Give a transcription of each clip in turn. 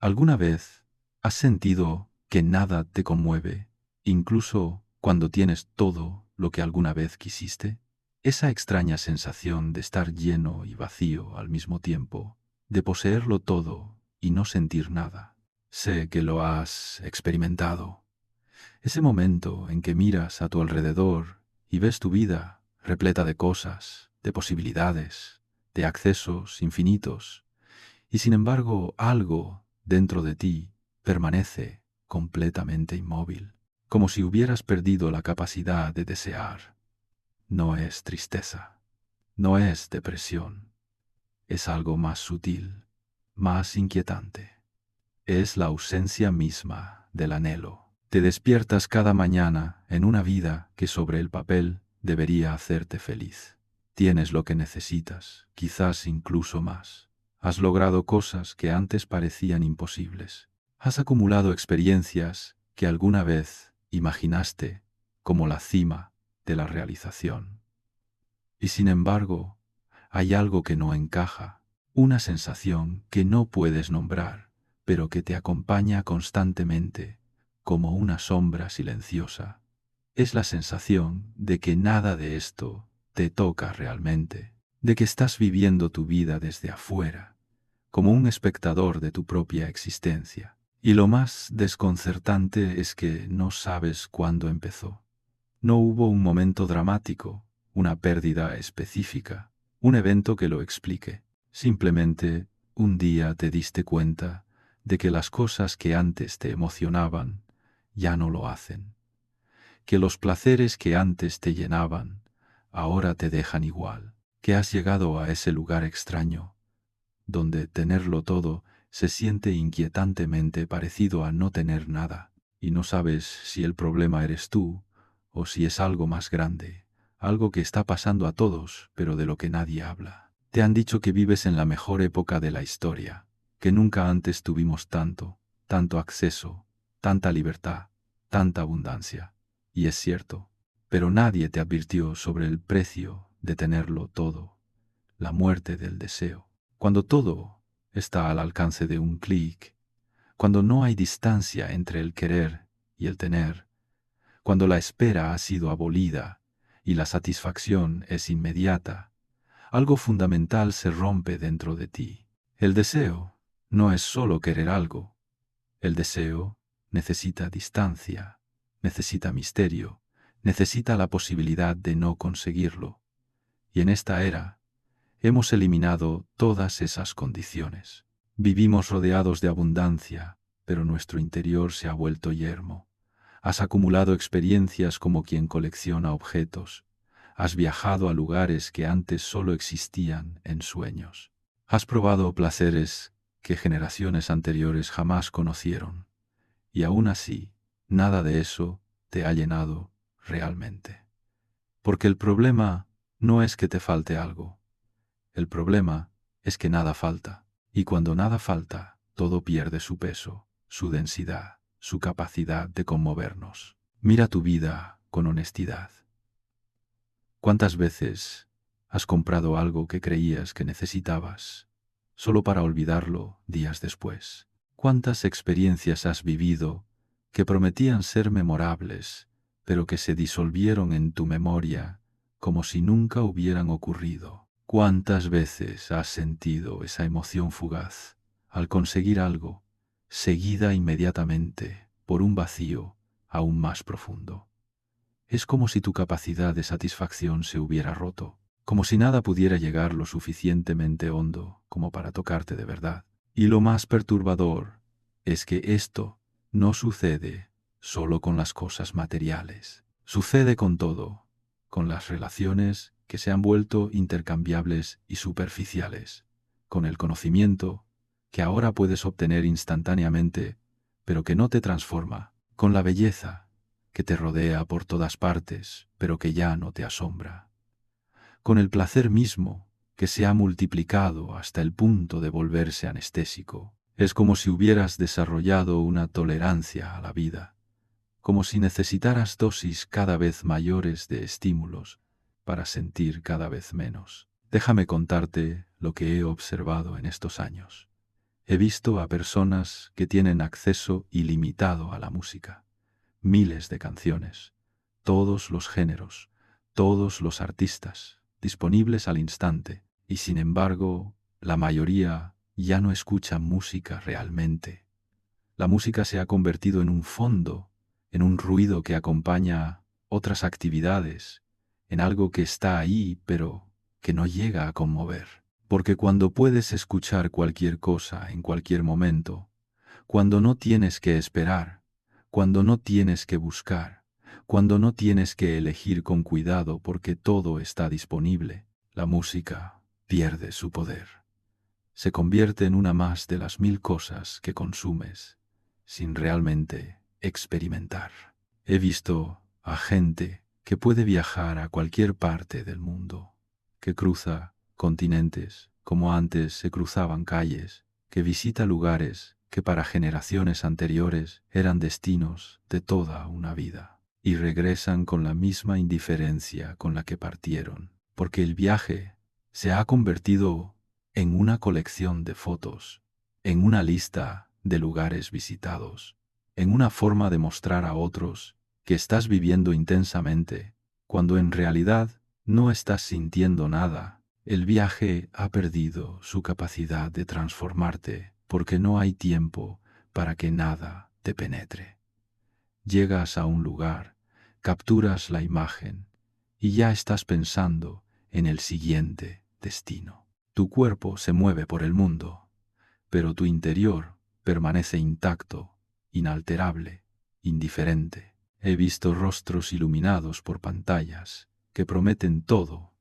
¿Alguna vez has sentido que nada te conmueve, incluso cuando tienes todo lo que alguna vez quisiste? Esa extraña sensación de estar lleno y vacío al mismo tiempo, de poseerlo todo y no sentir nada. Sé que lo has experimentado. Ese momento en que miras a tu alrededor y ves tu vida repleta de cosas, de posibilidades, de accesos infinitos, y sin embargo algo dentro de ti permanece completamente inmóvil, como si hubieras perdido la capacidad de desear. No es tristeza, no es depresión, es algo más sutil, más inquietante. Es la ausencia misma del anhelo. Te despiertas cada mañana en una vida que sobre el papel debería hacerte feliz. Tienes lo que necesitas, quizás incluso más. Has logrado cosas que antes parecían imposibles. Has acumulado experiencias que alguna vez imaginaste como la cima de la realización. Y sin embargo, hay algo que no encaja, una sensación que no puedes nombrar, pero que te acompaña constantemente, como una sombra silenciosa. Es la sensación de que nada de esto te toca realmente, de que estás viviendo tu vida desde afuera, como un espectador de tu propia existencia. Y lo más desconcertante es que no sabes cuándo empezó. No hubo un momento dramático, una pérdida específica, un evento que lo explique. Simplemente, un día te diste cuenta de que las cosas que antes te emocionaban ya no lo hacen, que los placeres que antes te llenaban ahora te dejan igual, que has llegado a ese lugar extraño, donde tenerlo todo se siente inquietantemente parecido a no tener nada, y no sabes si el problema eres tú o si es algo más grande, algo que está pasando a todos, pero de lo que nadie habla. Te han dicho que vives en la mejor época de la historia, que nunca antes tuvimos tanto acceso, tanta libertad, tanta abundancia. Y es cierto, pero nadie te advirtió sobre el precio de tenerlo todo, la muerte del deseo. Cuando todo está al alcance de un clic, cuando no hay distancia entre el querer y el tener, cuando la espera ha sido abolida y la satisfacción es inmediata, algo fundamental se rompe dentro de ti. El deseo no es solo querer algo. El deseo necesita distancia, necesita misterio, necesita la posibilidad de no conseguirlo. Y en esta era, hemos eliminado todas esas condiciones. Vivimos rodeados de abundancia, pero nuestro interior se ha vuelto yermo. Has acumulado experiencias como quien colecciona objetos. Has viajado a lugares que antes solo existían en sueños. Has probado placeres que generaciones anteriores jamás conocieron. Y aún así, nada de eso te ha llenado realmente. Porque el problema no es que te falte algo. El problema es que nada falta, y cuando nada falta, todo pierde su peso, su densidad, su capacidad de conmovernos. Mira tu vida con honestidad. ¿Cuántas veces has comprado algo que creías que necesitabas, solo para olvidarlo días después? ¿Cuántas experiencias has vivido que prometían ser memorables, pero que se disolvieron en tu memoria como si nunca hubieran ocurrido? ¿Cuántas veces has sentido esa emoción fugaz al conseguir algo, seguida inmediatamente por un vacío aún más profundo? Es como si tu capacidad de satisfacción se hubiera roto, como si nada pudiera llegar lo suficientemente hondo como para tocarte de verdad. Y lo más perturbador es que esto no sucede solo con las cosas materiales. Sucede con todo, con las relaciones que se han vuelto intercambiables y superficiales, con el conocimiento que ahora puedes obtener instantáneamente, pero que no te transforma, con la belleza que te rodea por todas partes, pero que ya no te asombra, con el placer mismo que se ha multiplicado hasta el punto de volverse anestésico. Es como si hubieras desarrollado una tolerancia a la vida, como si necesitaras dosis cada vez mayores de estímulos para sentir cada vez menos. Déjame contarte lo que he observado en estos años. He visto a personas que tienen acceso ilimitado a la música, miles de canciones, todos los géneros, todos los artistas, disponibles al instante, y sin embargo, la mayoría ya no escucha música realmente. La música se ha convertido en un fondo, en un ruido que acompaña otras actividades, en algo que está ahí, pero que no llega a conmover. Porque cuando puedes escuchar cualquier cosa en cualquier momento, cuando no tienes que esperar, cuando no tienes que buscar, cuando no tienes que elegir con cuidado porque todo está disponible, la música pierde su poder. Se convierte en una más de las 1000 cosas que consumes sin realmente experimentar. He visto a gente que puede viajar a cualquier parte del mundo, que cruza continentes como antes se cruzaban calles, que visita lugares que para generaciones anteriores eran destinos de toda una vida, y regresan con la misma indiferencia con la que partieron, porque el viaje se ha convertido en una colección de fotos, en una lista de lugares visitados, en una forma de mostrar a otros que estás viviendo intensamente, cuando en realidad no estás sintiendo nada. El viaje ha perdido su capacidad de transformarte porque no hay tiempo para que nada te penetre. Llegas a un lugar, capturas la imagen y ya estás pensando en el siguiente destino. Tu cuerpo se mueve por el mundo, pero tu interior permanece intacto, inalterable, indiferente. He visto rostros iluminados por pantallas que prometen todo,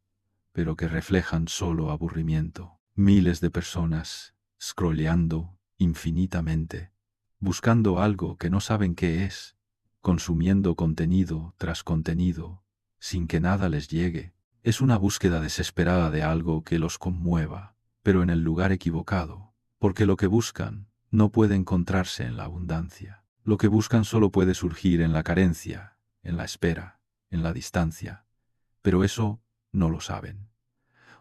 pero que reflejan solo aburrimiento. Miles de personas scrolleando infinitamente, buscando algo que no saben qué es, consumiendo contenido tras contenido, sin que nada les llegue. Es una búsqueda desesperada de algo que los conmueva, pero en el lugar equivocado, porque lo que buscan no puede encontrarse en la abundancia. Lo que buscan solo puede surgir en la carencia, en la espera, en la distancia, pero eso no lo saben.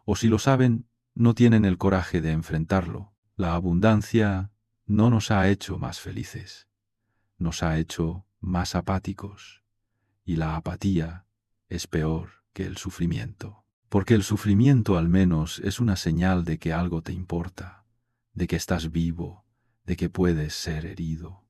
O si lo saben, no tienen el coraje de enfrentarlo. La abundancia no nos ha hecho más felices, nos ha hecho más apáticos, y la apatía es peor que el sufrimiento. Porque el sufrimiento al menos es una señal de que algo te importa, de que estás vivo, de que puedes ser herido.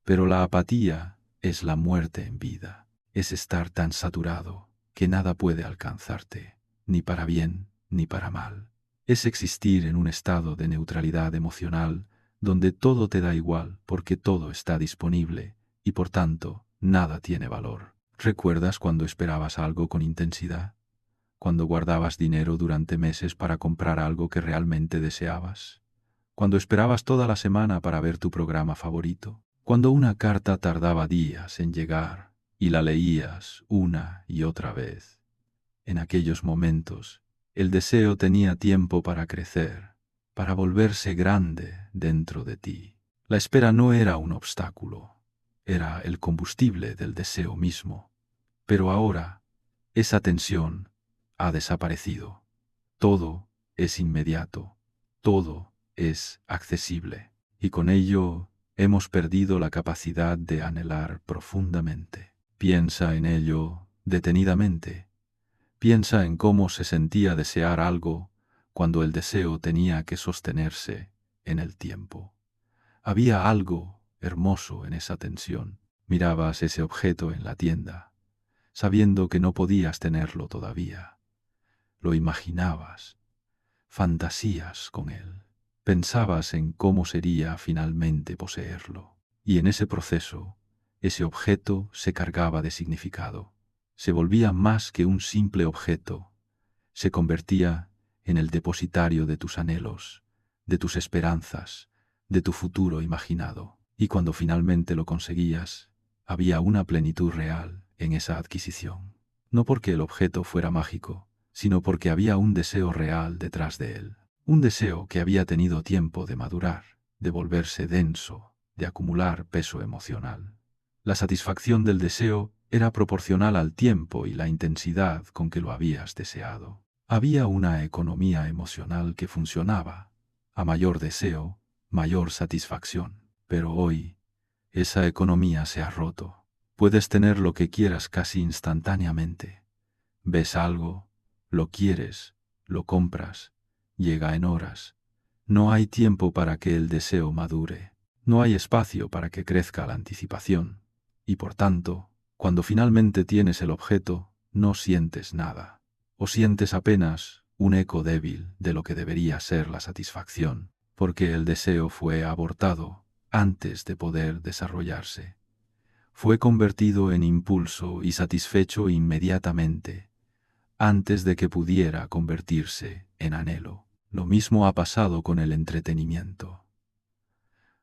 Pero la apatía es la muerte en vida, es estar tan saturado que nada puede alcanzarte, ni para bien ni para mal. Es existir en un estado de neutralidad emocional donde todo te da igual porque todo está disponible y por tanto nada tiene valor. ¿Recuerdas cuando esperabas algo con intensidad? Cuando guardabas dinero durante meses para comprar algo que realmente deseabas. Cuando esperabas toda la semana para ver tu programa favorito. Cuando una carta tardaba días en llegar y la leías una y otra vez. En aquellos momentos, el deseo tenía tiempo para crecer, para volverse grande dentro de ti. La espera no era un obstáculo, era el combustible del deseo mismo. Pero ahora, esa tensión ha desaparecido. Todo es inmediato, todo es accesible, y con ello hemos perdido la capacidad de anhelar profundamente. Piensa en ello detenidamente. Piensa en cómo se sentía desear algo cuando el deseo tenía que sostenerse en el tiempo. Había algo hermoso en esa tensión. Mirabas ese objeto en la tienda, sabiendo que no podías tenerlo todavía. Lo imaginabas, fantasías con él. Pensabas en cómo sería finalmente poseerlo. Y en ese proceso, ese objeto se cargaba de significado. Se volvía más que un simple objeto. Se convertía en el depositario de tus anhelos, de tus esperanzas, de tu futuro imaginado. Y cuando finalmente lo conseguías, había una plenitud real en esa adquisición. No porque el objeto fuera mágico, sino porque había un deseo real detrás de él. Un deseo que había tenido tiempo de madurar, de volverse denso, de acumular peso emocional. La satisfacción del deseo era proporcional al tiempo y la intensidad con que lo habías deseado. Había una economía emocional que funcionaba. A mayor deseo, mayor satisfacción. Pero hoy, esa economía se ha roto. Puedes tener lo que quieras casi instantáneamente. Ves algo, lo quieres, lo compras, llega en horas. No hay tiempo para que el deseo madure. No hay espacio para que crezca la anticipación. Y por tanto, cuando finalmente tienes el objeto, no sientes nada. O sientes apenas un eco débil de lo que debería ser la satisfacción, porque el deseo fue abortado antes de poder desarrollarse. Fue convertido en impulso y satisfecho inmediatamente, antes de que pudiera convertirse en anhelo. Lo mismo ha pasado con el entretenimiento.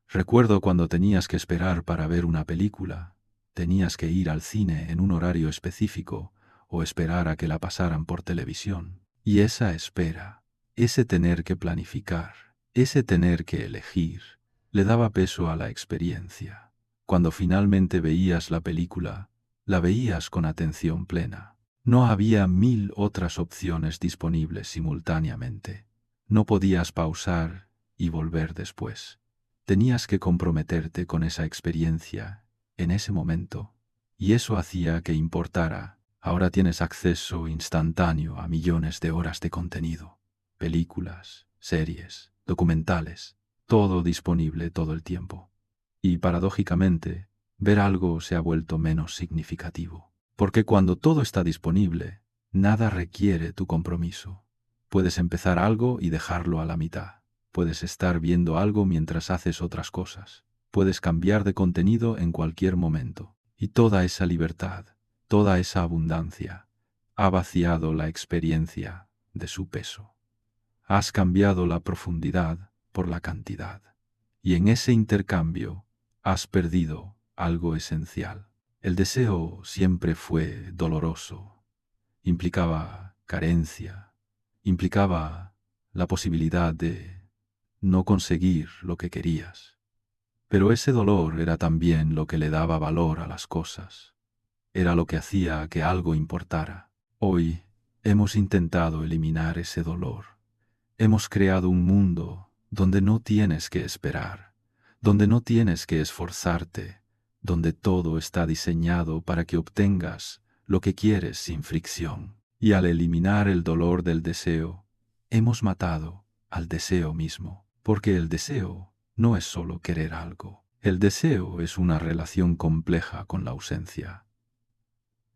Recuerdo cuando tenías que esperar para ver una película, tenías que ir al cine en un horario específico o esperar a que la pasaran por televisión. Y esa espera, ese tener que planificar, ese tener que elegir, le daba peso a la experiencia. Cuando finalmente veías la película, la veías con atención plena. No había 1000 otras opciones disponibles simultáneamente. No podías pausar y volver después. Tenías que comprometerte con esa experiencia en ese momento, y eso hacía que importara. Ahora tienes acceso instantáneo a millones de horas de contenido, películas, series, documentales, todo disponible todo el tiempo. Y paradójicamente, ver algo se ha vuelto menos significativo, porque cuando todo está disponible, nada requiere tu compromiso. Puedes empezar algo y dejarlo a la mitad. Puedes estar viendo algo mientras haces otras cosas. Puedes cambiar de contenido en cualquier momento. Y toda esa libertad, toda esa abundancia, ha vaciado la experiencia de su peso. Has cambiado la profundidad por la cantidad. Y en ese intercambio has perdido algo esencial. El deseo siempre fue doloroso. Implicaba carencia. Implicaba la posibilidad de no conseguir lo que querías. Pero ese dolor era también lo que le daba valor a las cosas. Era lo que hacía que algo importara. Hoy hemos intentado eliminar ese dolor. Hemos creado un mundo donde no tienes que esperar, donde no tienes que esforzarte, donde todo está diseñado para que obtengas lo que quieres sin fricción. Y al eliminar el dolor del deseo, hemos matado al deseo mismo, porque el deseo no es solo querer algo. El deseo es una relación compleja con la ausencia.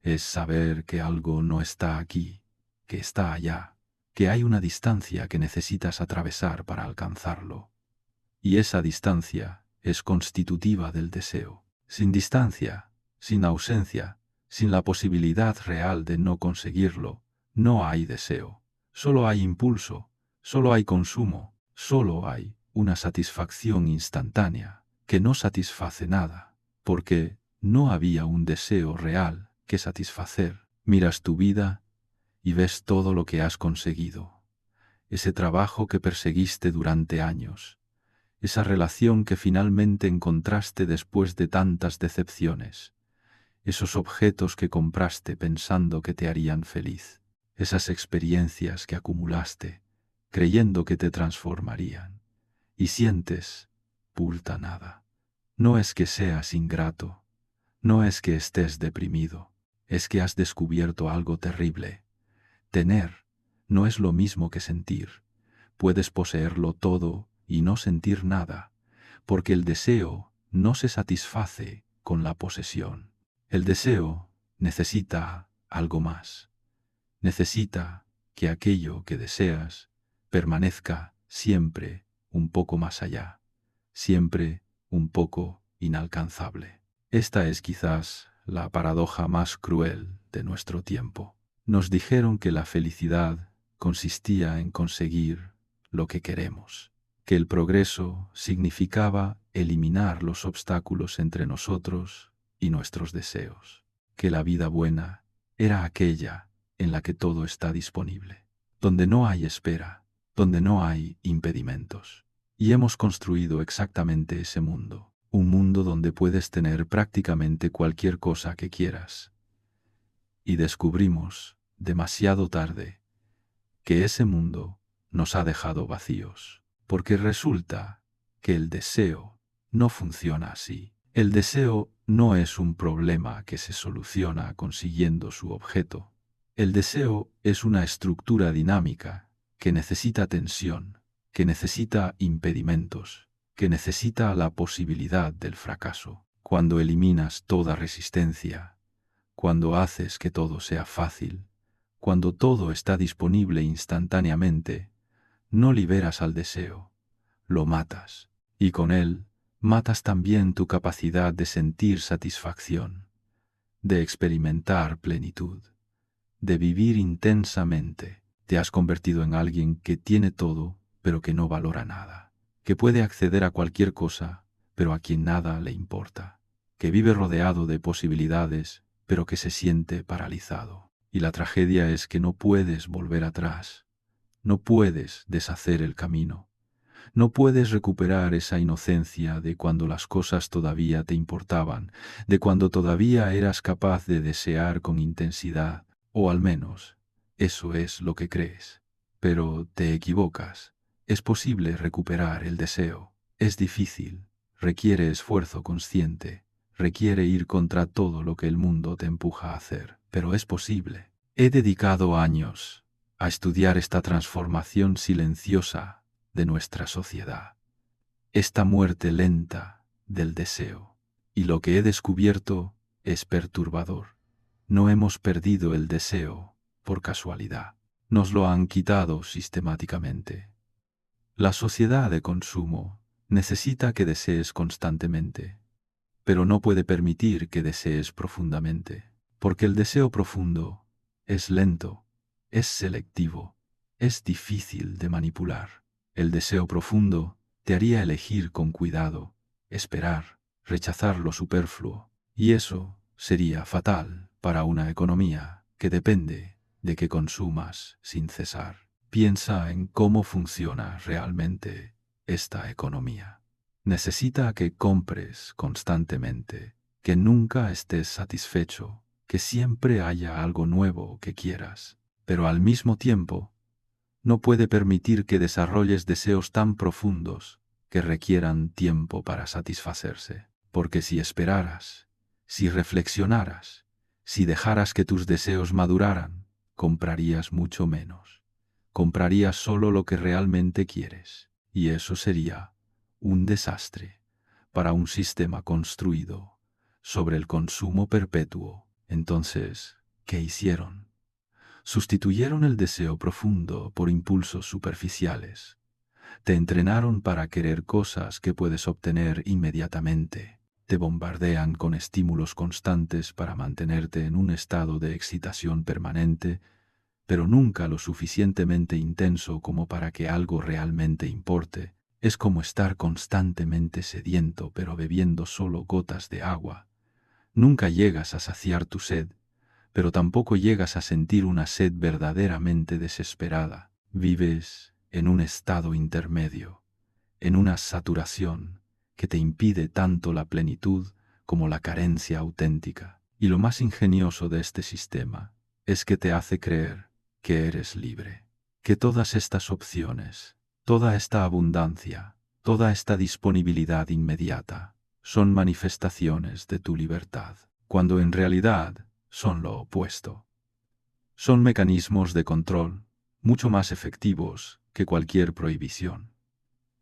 Es saber que algo no está aquí, que está allá, que hay una distancia que necesitas atravesar para alcanzarlo. Y esa distancia es constitutiva del deseo. Sin distancia, sin ausencia, sin la posibilidad real de no conseguirlo, no hay deseo. Solo hay impulso, solo hay consumo, solo hay una satisfacción instantánea que no satisface nada, porque no había un deseo real que satisfacer. Miras tu vida y ves todo lo que has conseguido, ese trabajo que perseguiste durante años, esa relación que finalmente encontraste después de tantas decepciones, esos objetos que compraste pensando que te harían feliz, esas experiencias que acumulaste creyendo que te transformarían, y sientes pulta nada. No es que seas ingrato, no es que estés deprimido, es que has descubierto algo terrible. Tener no es lo mismo que sentir. Puedes poseerlo todo y no sentir nada, porque el deseo no se satisface con la posesión. El deseo necesita algo más. Necesita que aquello que deseas permanezca siempre un poco más allá, siempre un poco inalcanzable. Esta es quizás la paradoja más cruel de nuestro tiempo. Nos dijeron que la felicidad consistía en conseguir lo que queremos, que el progreso significaba eliminar los obstáculos entre nosotros y nuestros deseos, que la vida buena era aquella en la que todo está disponible, donde no hay espera, donde no hay impedimentos. Y hemos construido exactamente ese mundo, un mundo donde puedes tener prácticamente cualquier cosa que quieras. Y descubrimos, demasiado tarde, que ese mundo nos ha dejado vacíos, porque resulta que el deseo no funciona así. El deseo no es un problema que se soluciona consiguiendo su objeto. El deseo es una estructura dinámica que necesita tensión, que necesita impedimentos, que necesita la posibilidad del fracaso. Cuando eliminas toda resistencia, cuando haces que todo sea fácil, cuando todo está disponible instantáneamente, no liberas al deseo, lo matas, y con él matas también tu capacidad de sentir satisfacción, de experimentar plenitud, de vivir intensamente. Te has convertido en alguien que tiene todo, pero que no valora nada, que puede acceder a cualquier cosa, pero a quien nada le importa, que vive rodeado de posibilidades, pero que se siente paralizado. Y la tragedia es que no puedes volver atrás, no puedes deshacer el camino, no puedes recuperar esa inocencia de cuando las cosas todavía te importaban, de cuando todavía eras capaz de desear con intensidad, o al menos, eso es lo que crees. Pero te equivocas. Es posible recuperar el deseo. Es difícil. Requiere esfuerzo consciente. Requiere ir contra todo lo que el mundo te empuja a hacer. Pero es posible. He dedicado años a estudiar esta transformación silenciosa de nuestra sociedad, esta muerte lenta del deseo. Y lo que he descubierto es perturbador. No hemos perdido el deseo por casualidad. Nos lo han quitado sistemáticamente. La sociedad de consumo necesita que desees constantemente, pero no puede permitir que desees profundamente, porque el deseo profundo es lento, es selectivo, es difícil de manipular. El deseo profundo te haría elegir con cuidado, esperar, rechazar lo superfluo, y eso sería fatal para una economía que depende de que consumas sin cesar. Piensa en cómo funciona realmente esta economía. Necesita que compres constantemente, que nunca estés satisfecho, que siempre haya algo nuevo que quieras, pero al mismo tiempo no puede permitir que desarrolles deseos tan profundos que requieran tiempo para satisfacerse, porque si esperaras, si reflexionaras, si dejaras que tus deseos maduraran, comprarías mucho menos. Comprarías solo lo que realmente quieres, y eso sería un desastre para un sistema construido sobre el consumo perpetuo. Entonces, ¿qué hicieron? Sustituyeron el deseo profundo por impulsos superficiales. Te entrenaron para querer cosas que puedes obtener inmediatamente. Te bombardean con estímulos constantes para mantenerte en un estado de excitación permanente, pero nunca lo suficientemente intenso como para que algo realmente importe. Es como estar constantemente sediento pero bebiendo solo gotas de agua. Nunca llegas a saciar tu sed, pero tampoco llegas a sentir una sed verdaderamente desesperada. Vives en un estado intermedio, en una saturación que te impide tanto la plenitud como la carencia auténtica. Y lo más ingenioso de este sistema es que te hace creer que eres libre, que todas estas opciones, toda esta abundancia, toda esta disponibilidad inmediata son manifestaciones de tu libertad, cuando en realidad son lo opuesto. Son mecanismos de control mucho más efectivos que cualquier prohibición,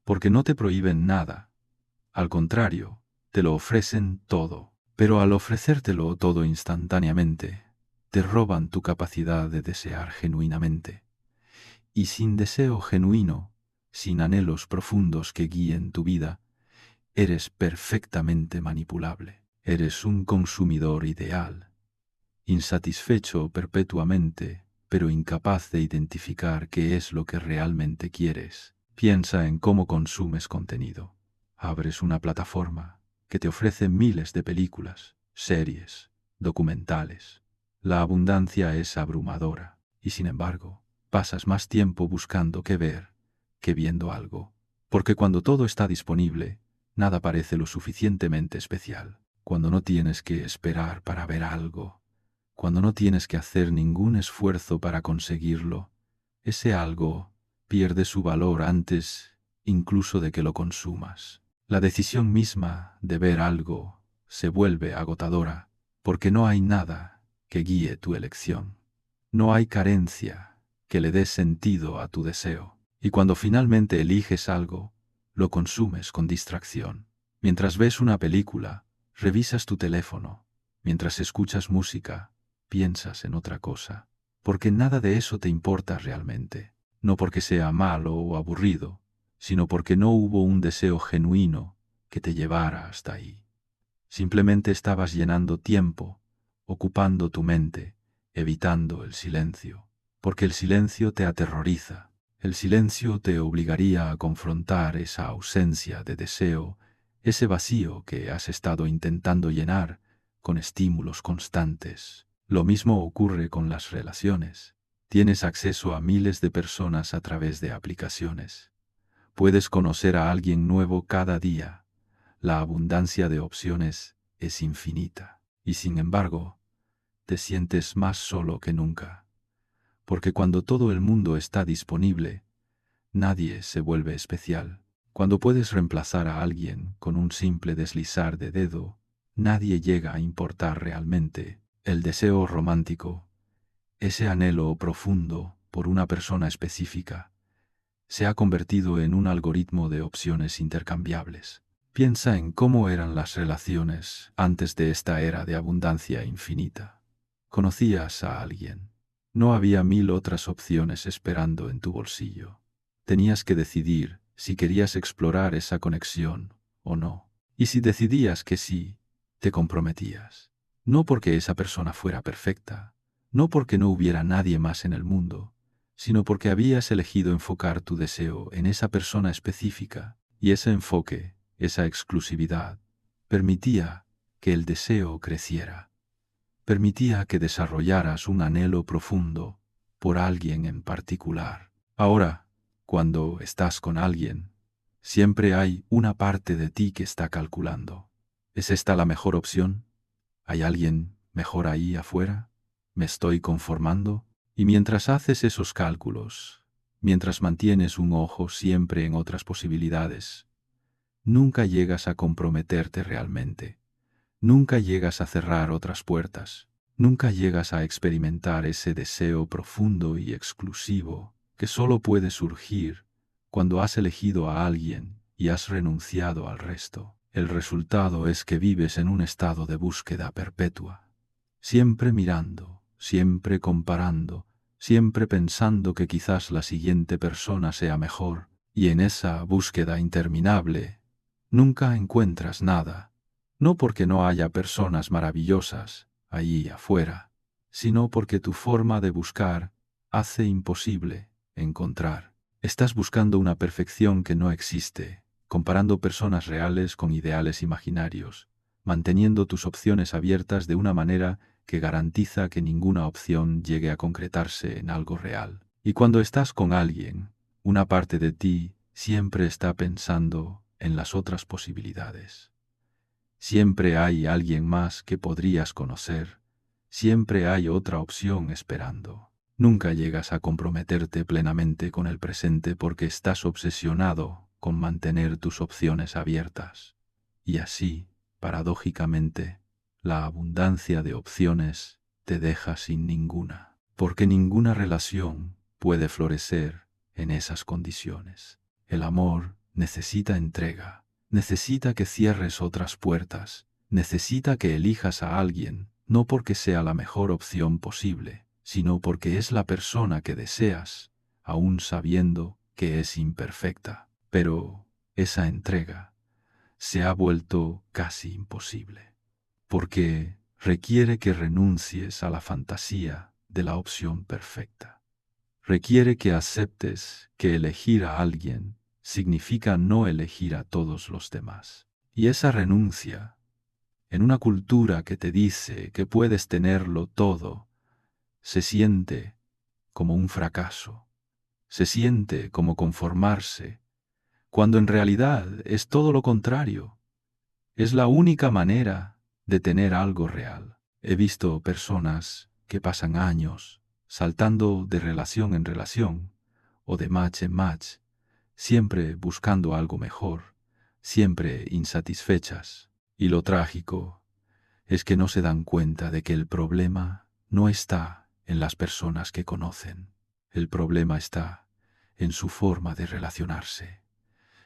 porque no te prohíben nada, al contrario, te lo ofrecen todo, pero al ofrecértelo todo instantáneamente, te roban tu capacidad de desear genuinamente. Y sin deseo genuino, sin anhelos profundos que guíen tu vida, eres perfectamente manipulable. Eres un consumidor ideal, insatisfecho perpetuamente, pero incapaz de identificar qué es lo que realmente quieres. Piensa en cómo consumes contenido. Abres una plataforma que te ofrece miles de películas, series, documentales. La abundancia es abrumadora, y sin embargo, pasas más tiempo buscando qué ver que viendo algo, porque cuando todo está disponible, nada parece lo suficientemente especial. Cuando no tienes que esperar para ver algo, cuando no tienes que hacer ningún esfuerzo para conseguirlo, ese algo pierde su valor antes incluso de que lo consumas. La decisión misma de ver algo se vuelve agotadora, porque no hay nada que guíe tu elección. No hay carencia que le dé sentido a tu deseo. Y cuando finalmente eliges algo, lo consumes con distracción. Mientras ves una película, revisas tu teléfono. Mientras escuchas música, piensas en otra cosa. Porque nada de eso te importa realmente. No porque sea malo o aburrido, sino porque no hubo un deseo genuino que te llevara hasta ahí. Simplemente estabas llenando tiempo, ocupando tu mente, evitando el silencio. Porque el silencio te aterroriza. El silencio te obligaría a confrontar esa ausencia de deseo, ese vacío que has estado intentando llenar con estímulos constantes. Lo mismo ocurre con las relaciones. Tienes acceso a miles de personas a través de aplicaciones. Puedes conocer a alguien nuevo cada día. La abundancia de opciones es infinita. Y sin embargo, te sientes más solo que nunca. Porque cuando todo el mundo está disponible, nadie se vuelve especial. Cuando puedes reemplazar a alguien con un simple deslizar de dedo, nadie llega a importar realmente. El deseo romántico, ese anhelo profundo por una persona específica, se ha convertido en un algoritmo de opciones intercambiables. Piensa en cómo eran las relaciones antes de esta era de abundancia infinita. Conocías a alguien. No había 1000 otras opciones esperando en tu bolsillo. Tenías que decidir si querías explorar esa conexión o no. Y si decidías que sí, te comprometías. No porque esa persona fuera perfecta, no porque no hubiera nadie más en el mundo, sino porque habías elegido enfocar tu deseo en esa persona específica, y ese enfoque, esa exclusividad, permitía que el deseo creciera. Permitía que desarrollaras un anhelo profundo por alguien en particular. Ahora, cuando estás con alguien, siempre hay una parte de ti que está calculando. ¿Es esta la mejor opción? ¿Hay alguien mejor ahí afuera? ¿Me estoy conformando? Y mientras haces esos cálculos, mientras mantienes un ojo siempre en otras posibilidades, nunca llegas a comprometerte realmente. Nunca llegas a cerrar otras puertas. Nunca llegas a experimentar ese deseo profundo y exclusivo que solo puede surgir cuando has elegido a alguien y has renunciado al resto. El resultado es que vives en un estado de búsqueda perpetua, siempre mirando, siempre comparando, siempre pensando que quizás la siguiente persona sea mejor, y en esa búsqueda interminable nunca encuentras nada. No porque no haya personas maravillosas allí afuera, sino porque tu forma de buscar hace imposible encontrar. Estás buscando una perfección que no existe, comparando personas reales con ideales imaginarios, manteniendo tus opciones abiertas de una manera que garantiza que ninguna opción llegue a concretarse en algo real. Y cuando estás con alguien, una parte de ti siempre está pensando en las otras posibilidades. Siempre hay alguien más que podrías conocer. Siempre hay otra opción esperando. Nunca llegas a comprometerte plenamente con el presente porque estás obsesionado con mantener tus opciones abiertas. Y así, paradójicamente, la abundancia de opciones te deja sin ninguna, porque ninguna relación puede florecer en esas condiciones. El amor necesita entrega. Necesita que cierres otras puertas, necesita que elijas a alguien, no porque sea la mejor opción posible, sino porque es la persona que deseas, aún sabiendo que es imperfecta. Pero esa entrega se ha vuelto casi imposible, porque requiere que renuncies a la fantasía de la opción perfecta. Requiere que aceptes que elegir a alguien significa no elegir a todos los demás. Y esa renuncia, en una cultura que te dice que puedes tenerlo todo, se siente como un fracaso, se siente como conformarse, cuando en realidad es todo lo contrario. Es la única manera de tener algo real. He visto personas que pasan años saltando de relación en relación o de match en match, siempre buscando algo mejor, siempre insatisfechas. Y lo trágico es que no se dan cuenta de que el problema no está en las personas que conocen. El problema está en su forma de relacionarse,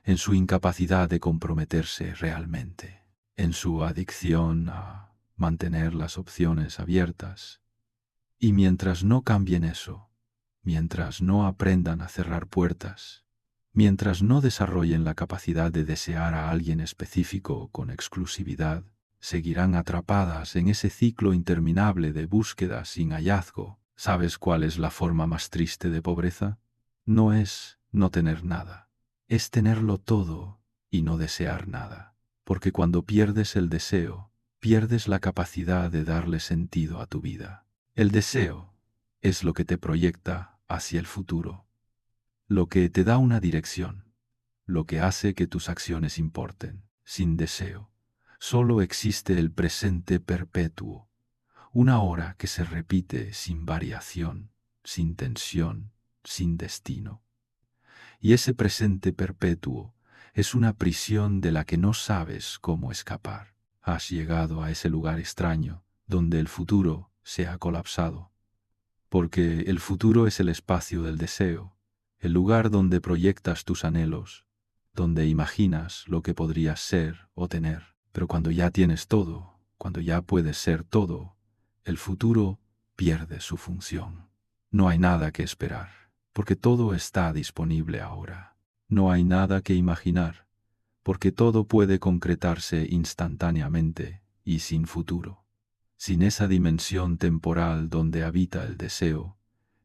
en su incapacidad de comprometerse realmente, en su adicción a mantener las opciones abiertas. Y mientras no cambien eso, mientras no aprendan a cerrar puertas, mientras no desarrollen la capacidad de desear a alguien específico con exclusividad, seguirán atrapadas en ese ciclo interminable de búsqueda sin hallazgo. ¿Sabes cuál es la forma más triste de pobreza? No es no tener nada, es tenerlo todo y no desear nada. Porque cuando pierdes el deseo, pierdes la capacidad de darle sentido a tu vida. El deseo es lo que te proyecta hacia el futuro, lo que te da una dirección, lo que hace que tus acciones importen. Sin deseo, solo existe el presente perpetuo, una hora que se repite sin variación, sin tensión, sin destino. Y ese presente perpetuo es una prisión de la que no sabes cómo escapar. Has llegado a ese lugar extraño donde el futuro se ha colapsado, porque el futuro es el espacio del deseo, el lugar donde proyectas tus anhelos, donde imaginas lo que podrías ser o tener. Pero cuando ya tienes todo, cuando ya puedes ser todo, el futuro pierde su función. No hay nada que esperar, porque todo está disponible ahora. No hay nada que imaginar, porque todo puede concretarse instantáneamente y sin futuro. Sin esa dimensión temporal donde habita el deseo,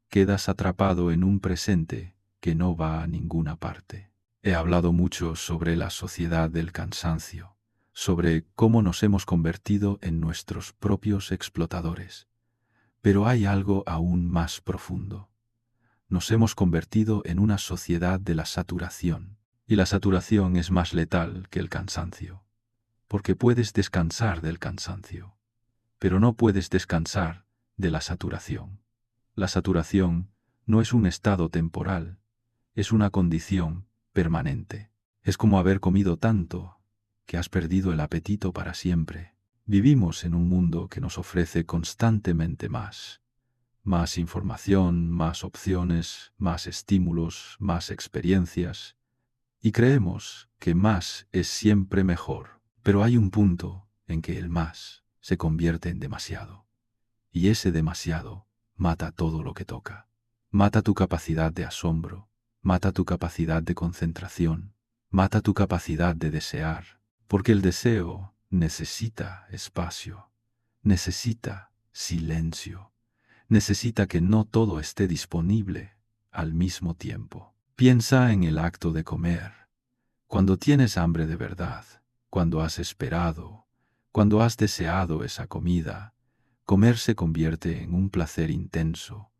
quedas atrapado en un presente que no va a ninguna parte. He hablado mucho sobre la sociedad del cansancio, sobre cómo nos hemos convertido en nuestros propios explotadores. Pero hay algo aún más profundo. Nos hemos convertido en una sociedad de la saturación, y la saturación es más letal que el cansancio, porque puedes descansar del cansancio, pero no puedes descansar de la saturación. La saturación no es un estado temporal, es una condición permanente. Es como haber comido tanto que has perdido el apetito para siempre. Vivimos en un mundo que nos ofrece constantemente más información, más opciones, más estímulos, más experiencias, y creemos que más es siempre mejor. Pero hay un punto en que el más se convierte en demasiado, y ese demasiado mata todo lo que toca. Mata tu capacidad de asombro, mata tu capacidad de concentración, mata tu capacidad de desear, porque el deseo necesita espacio, necesita silencio, necesita que no todo esté disponible al mismo tiempo. Piensa en el acto de comer. Cuando tienes hambre de verdad, cuando has esperado, cuando has deseado esa comida, comer se convierte en un placer intenso.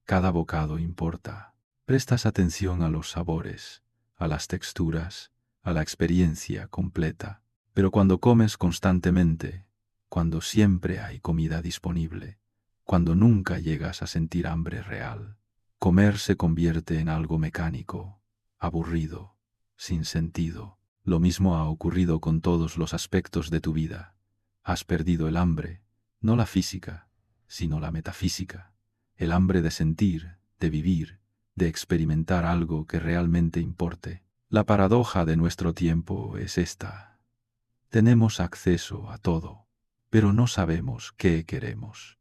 Cada bocado importa. Prestas atención a los sabores, a las texturas, a la experiencia completa. Pero cuando comes constantemente, cuando siempre hay comida disponible, cuando nunca llegas a sentir hambre real, comer se convierte en algo mecánico, aburrido, sin sentido. Lo mismo ha ocurrido con todos los aspectos de tu vida. Has perdido el hambre, no la física, sino la metafísica, el hambre de sentir, de vivir, de experimentar algo que realmente importe. La paradoja de nuestro tiempo es esta. Tenemos acceso a todo, pero no sabemos qué queremos.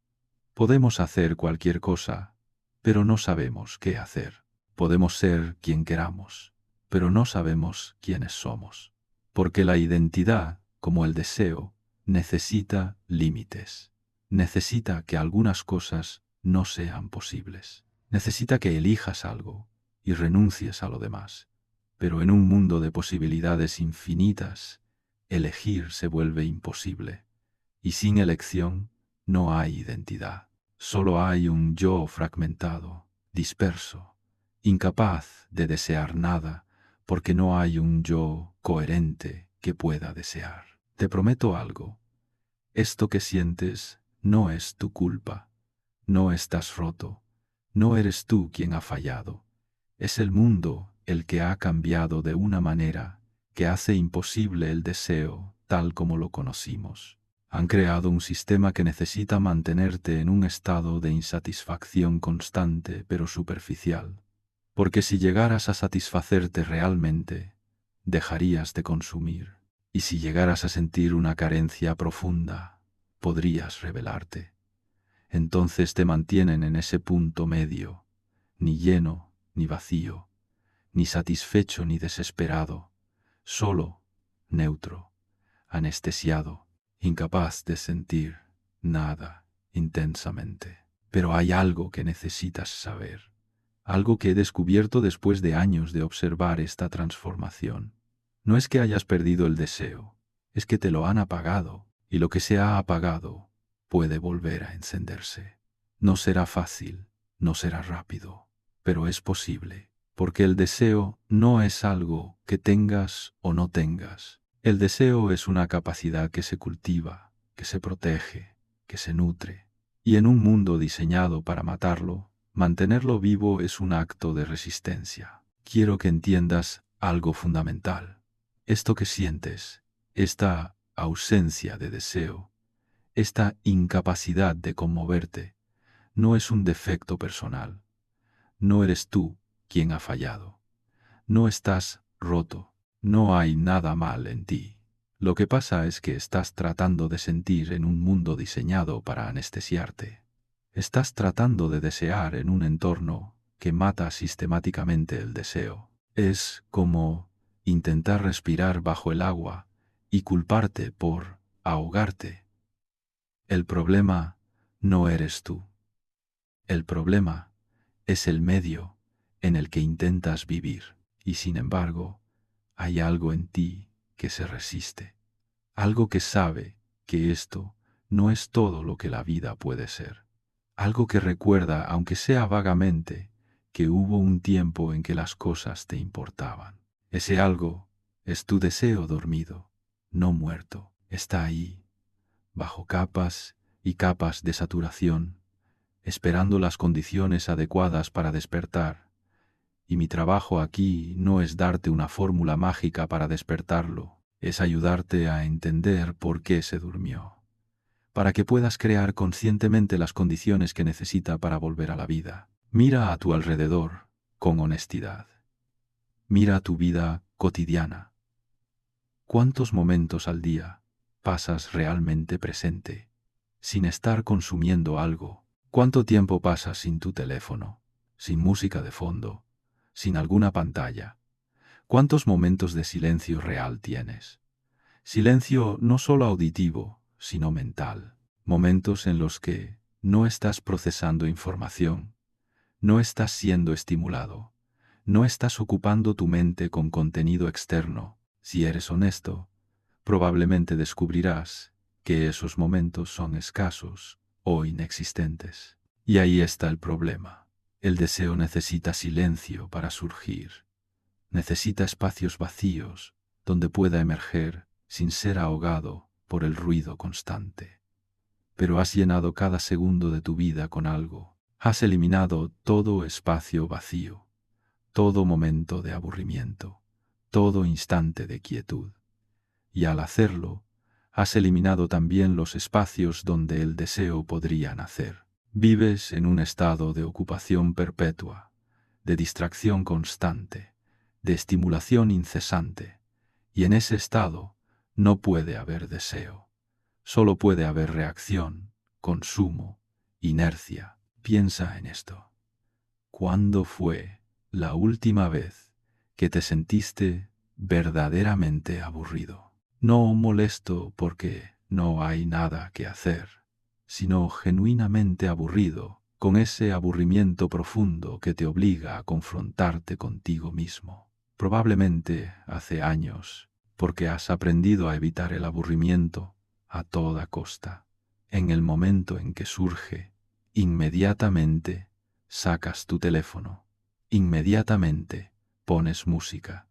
Podemos hacer cualquier cosa, pero no sabemos qué hacer. Podemos ser quien queramos, pero no sabemos quiénes somos. Porque la identidad, como el deseo, necesita límites. Necesita que algunas cosas no sean posibles. Necesita que elijas algo y renuncies a lo demás. Pero en un mundo de posibilidades infinitas, elegir se vuelve imposible. Y sin elección no hay identidad. Solo hay un yo fragmentado, disperso, incapaz de desear nada, porque no hay un yo coherente que pueda desear. Te prometo algo. Esto que sientes no es tu culpa. No estás roto. No eres tú quien ha fallado. Es el mundo el que ha cambiado de una manera que hace imposible el deseo tal como lo conocimos. Han creado un sistema que necesita mantenerte en un estado de insatisfacción constante pero superficial, porque si llegaras a satisfacerte realmente, dejarías de consumir, y si llegaras a sentir una carencia profunda, podrías rebelarte. Entonces te mantienen en ese punto medio, ni lleno ni vacío, ni satisfecho ni desesperado, solo, neutro, anestesiado, incapaz de sentir nada intensamente. Pero hay algo que necesitas saber, algo que he descubierto después de años de observar esta transformación. No es que hayas perdido el deseo, es que te lo han apagado, y lo que se ha apagado puede volver a encenderse. No será fácil, no será rápido, pero es posible, porque el deseo no es algo que tengas o no tengas. El deseo es una capacidad que se cultiva, que se protege, que se nutre, y en un mundo diseñado para matarlo, mantenerlo vivo es un acto de resistencia. Quiero que entiendas algo fundamental. Esto que sientes, esta ausencia de deseo, esta incapacidad de conmoverte, no es un defecto personal. No eres tú quien ha fallado. No estás roto. No hay nada mal en ti. Lo que pasa es que estás tratando de sentir en un mundo diseñado para anestesiarte. Estás tratando de desear en un entorno que mata sistemáticamente el deseo. Es como intentar respirar bajo el agua y culparte por ahogarte. El problema no eres tú. El problema es el medio en el que intentas vivir. Y sin embargo, hay algo en ti que se resiste. Algo que sabe que esto no es todo lo que la vida puede ser. Algo que recuerda, aunque sea vagamente, que hubo un tiempo en que las cosas te importaban. Ese algo es tu deseo dormido, no muerto. Está ahí, bajo capas y capas de saturación, esperando las condiciones adecuadas para despertar. Y mi trabajo aquí no es darte una fórmula mágica para despertarlo, es ayudarte a entender por qué se durmió, para que puedas crear conscientemente las condiciones que necesita para volver a la vida. Mira a tu alrededor con honestidad. Mira tu vida cotidiana. ¿Cuántos momentos al día pasas realmente presente, sin estar consumiendo algo? ¿Cuánto tiempo pasas sin tu teléfono, sin música de fondo, sin alguna pantalla? ¿Cuántos momentos de silencio real tienes? Silencio no solo auditivo, sino mental. Momentos en los que no estás procesando información, no estás siendo estimulado, no estás ocupando tu mente con contenido externo. Si eres honesto, probablemente descubrirás que esos momentos son escasos o inexistentes. Y ahí está el problema. El deseo necesita silencio para surgir. Necesita espacios vacíos donde pueda emerger sin ser ahogado por el ruido constante. Pero has llenado cada segundo de tu vida con algo. Has eliminado todo espacio vacío, todo momento de aburrimiento, todo instante de quietud. Y al hacerlo, has eliminado también los espacios donde el deseo podría nacer. Vives en un estado de ocupación perpetua, de distracción constante, de estimulación incesante, y en ese estado no puede haber deseo. Solo puede haber reacción, consumo, inercia. Piensa en esto. ¿Cuándo fue la última vez que te sentiste verdaderamente aburrido? No molesto porque no hay nada que hacer, sino genuinamente aburrido, con ese aburrimiento profundo que te obliga a confrontarte contigo mismo. Probablemente hace años, porque has aprendido a evitar el aburrimiento a toda costa. En el momento en que surge, inmediatamente sacas tu teléfono, inmediatamente pones música,